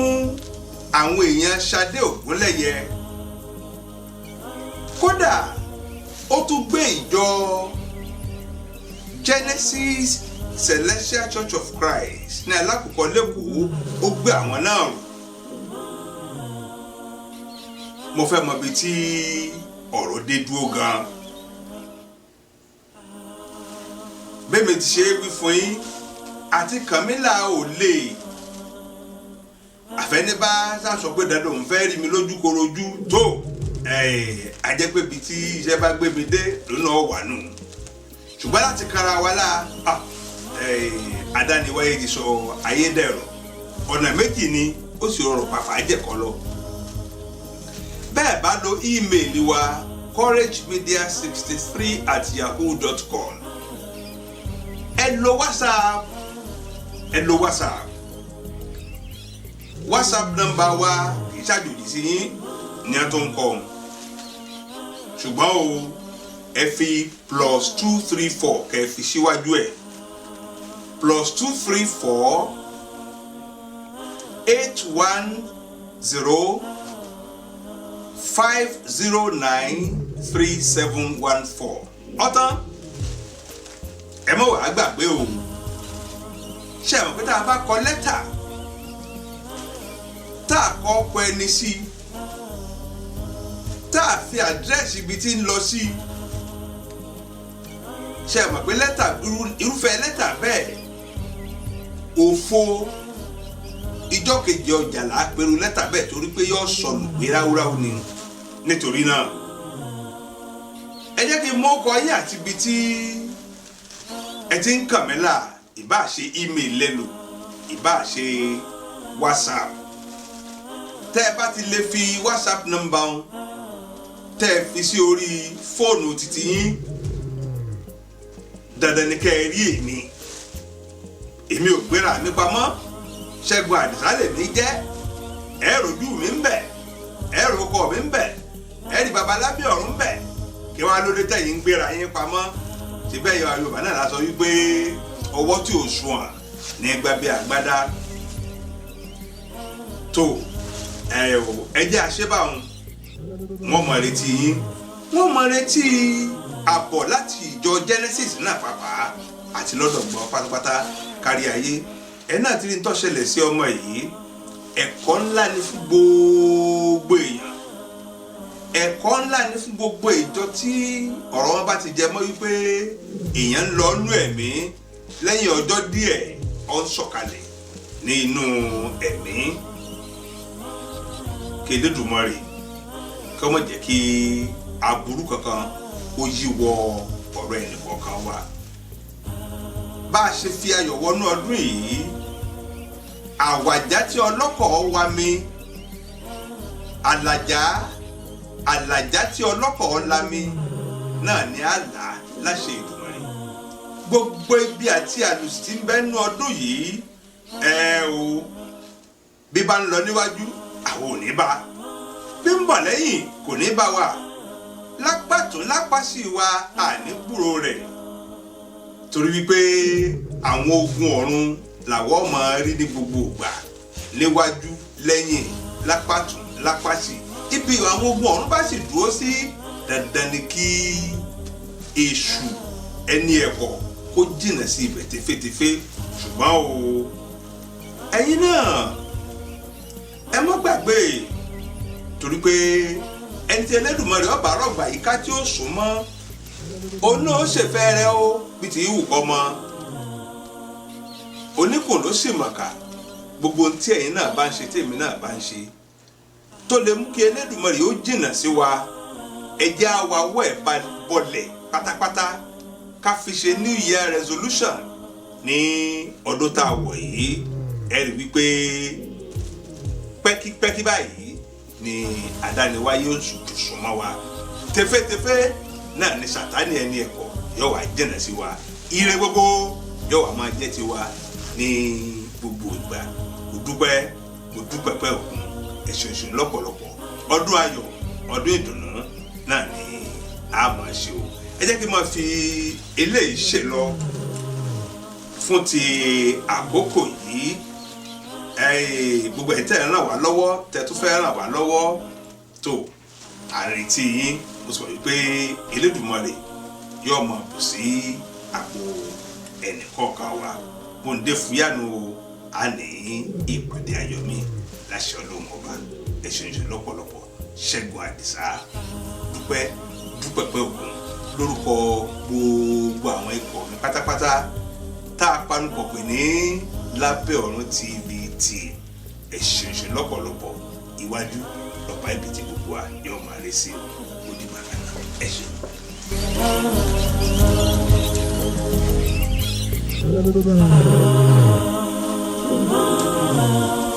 Speaker 2: àwọn èèyàn Ṣadé Ògúnlẹ̀yẹ kódà ó tún gbé ìjọ Genesis Celestial Church of Christ ní Alákùkọ lẹ́kọ̀ọ́ ó gbé àwọn náà rò mo fẹ́ mọ ibi tí ọ̀rọ̀ dé dúró gan bẹ́ẹ̀mi ti ṣe é wí fún yín àti Kàmílà ò lè àfẹnibá sàṣọ pé dandan òun fẹ́ rí mi lójúkorojú tó àjẹ́ pé ibi tí iṣẹ́ bá gbé mi dé lónà wà nù ṣùgbọ́n láti kára wa lá adániwáyé ti sọ ayédèrú ọ̀nà méjì ni ó sì rọrùn pàpà jẹ̀kọ́ lọ bẹ́ẹ̀ bá lo ímeèlì wa couragemedia63@yahoo.com ẹ lo whatsapp nọ́mbà wa kì í ṣàjòjì sí yín ní ẹ tó ń kọ ṣùgbọ́n o ẹ fi +234 kẹ́ ẹ fi síwájú ẹ̀ +234 810 5093714 ọ̀tán ẹ mọ̀ wá gbàgbé o ṣe àwọn pé tá a bá kọ lẹ́tà tá a kọ ọkọ ẹni sí tá a fi àdírẹ́sì ibi tí ń lọ sí ṣe àwọn pé lẹ́tà irúfẹ́ lẹ́tà bẹ́ẹ̀ òfo ìjọ kejì ọjà là á pẹ̀lú lẹ́tà bẹ́ẹ̀ torí pé yóò sọnù pé ráúráú ni nítorí náà ẹ jẹ́ kí n mọ ọkọ yín àti ibi tí ẹ ti ń kàn mí là ìbá ṣe email lẹ́nu ìbá ṣe whatsapp tẹ́ ẹ bá ti lè fi whatsapp nọ́mbà wọn tẹ́ ẹ fi sí orí fóònù títí yín dandan ni kẹ́ ẹ rí èmi ò gbéra mi pamọ́ Ṣẹ́gun Àdìsá lèmi jẹ́ ẹ rojú mi ń bẹ̀ ẹ rokọ mi ń bẹ̀ ẹ rí babalábí ọ̀run ń bẹ̀ kí wọ́n á lóde tẹ̀yìn ń gbéra yín pamọ́ síbẹ̀ yọ Yorùbá náà lásọ wípé ọwọ́ tí ò sunwọ̀n ní gbàgbé àgbádá tó ẹ jẹ́ àṣebáwọn wọ́n mọ̀ retí yín wọ́n mọ̀ retí àbọ̀ láti ìjọ Genesis náà pàápàá àti lọ́dọ̀ gbọ́ pátápátá kárí ayé ẹ náà ti rí ń tó ṣẹlẹ̀ sí ọmọ yìí ẹ̀kọ́ ńlá ni fún gbogbo èèyàn ẹ̀kọ́ ńlá ni fún gbogbo ìjọ tí ọ̀rọ̀ wọn bá ti jẹ mọ́ wípé èèyàn ń lọ nú ẹ̀mí lẹ́yìn ọjọ́ díẹ̀ ó ń sọ̀kalẹ̀ ní inú ẹ̀mí kí Elédùmarè kí wọ́n jẹ́ kí aburú kankan ó yíwọ ọ̀rọ̀ ẹnìkọ̀ọ̀kan wa bá a ṣe fi ayọ̀ wọnú ọdún yìí àwàjá tí ọlọ́kọ̀ wa mi àlàjá tí ọlọ́kọ̀ la mi náà ní àlá láṣẹ Èdùmàrè gbogbo ibi àti àlùsí tí ń bẹ́nu ọdún yìí o bí bá ń lọ níwájú àwọn ò ní bá bí ń bọ̀ lẹ́yìn kò ní bá wa lápàtún lápàsí wa àní gbúrò rẹ̀ torí wípé àwọn ogun ọ̀run làwọn máa rí ní gbogbo ìgbà léwájú lẹ́yìn lápàtún lápàsí ibi àwọn ogun ọ̀run bá sì dúró sí dandan ni kí èṣù ẹni ẹ̀kọ́ kó jìnnà sí ibẹ̀ tẹfẹ́tẹfẹ́ ṣùgbọ́n o ẹ̀yin náà ẹ má gbàgbé torí pé ẹni tí Ẹlẹ́dùmarè ọba rọ̀gbà yìí ká tí ó sùn mọ́ òun náà ó ṣèfẹ́ rẹ ó bí ti ìwù kọ́ mọ́ oníkùn ló sì mọ̀ká gbogbo ohun tí ẹ̀yin náà bá ń ṣe tèmi náà bá ń ṣe tó lè mú kí Ẹlẹ́dùmarè ó jìnnà sí wa ẹjẹ́ àwawọ́ ẹ̀ bá bọ̀lẹ̀ pátápátá ká fi ṣe New Year resolution ní ọdún tá a wọ̀ yìí ẹ rí wípé pẹ́kípẹ́kí báyìí ni àdániwáyé ó sùn mọ́ wa tẹfẹ́tẹfẹ́ náà ni Sátánì ẹni ẹ̀kọ́ yóò wá jìnnà sí wa ire gbogbo yóò wá máa jẹ́ tiwa ní gbogbo ìgbà mo dúpẹ́ pẹ́ òkun ẹ̀ṣọ̀ṣọ̀ lọ́pọ̀lọpọ̀ ọdún ayọ̀ ọdún ìdùnnú náà ni a máa ṣe o ẹ jẹ́ kí n máa fi eléyìí ṣe lọ fún ti àkókò yìí gbogbo ẹ̀ tẹ́ ẹ̀ ràn wá lọ́wọ́ tẹ́ tún fẹ́ ràn wá lọ́wọ́ tó àrètí yín mo sọ wípé Elédùmarè yóò máa bù sí àpò ẹnìkọ̀ọ̀kan wa bóńdé fúyànù a ní ìpàdé ayọ̀mí láṣẹ Ọlọ́run ọba ẹ̀ṣẹ̀ lọ́pọ̀lọpọ̀ Ṣẹ́gun Àdìsá dúpẹ́ pẹ́ òkun lórúkọ gbogbo àwọn ikọ̀ mi pátápátá tá a panupọ̀ pè ní Lábẹ́ Ọ̀run TVT ẹ̀ṣẹ̀ lọ́pọ̀lọpọ̀ iwájú lọ́pàá ibi tí gbogbo wa yóò máa rí sí onígbàgbà ẹ̀ṣẹ̀.
Speaker 3: Oh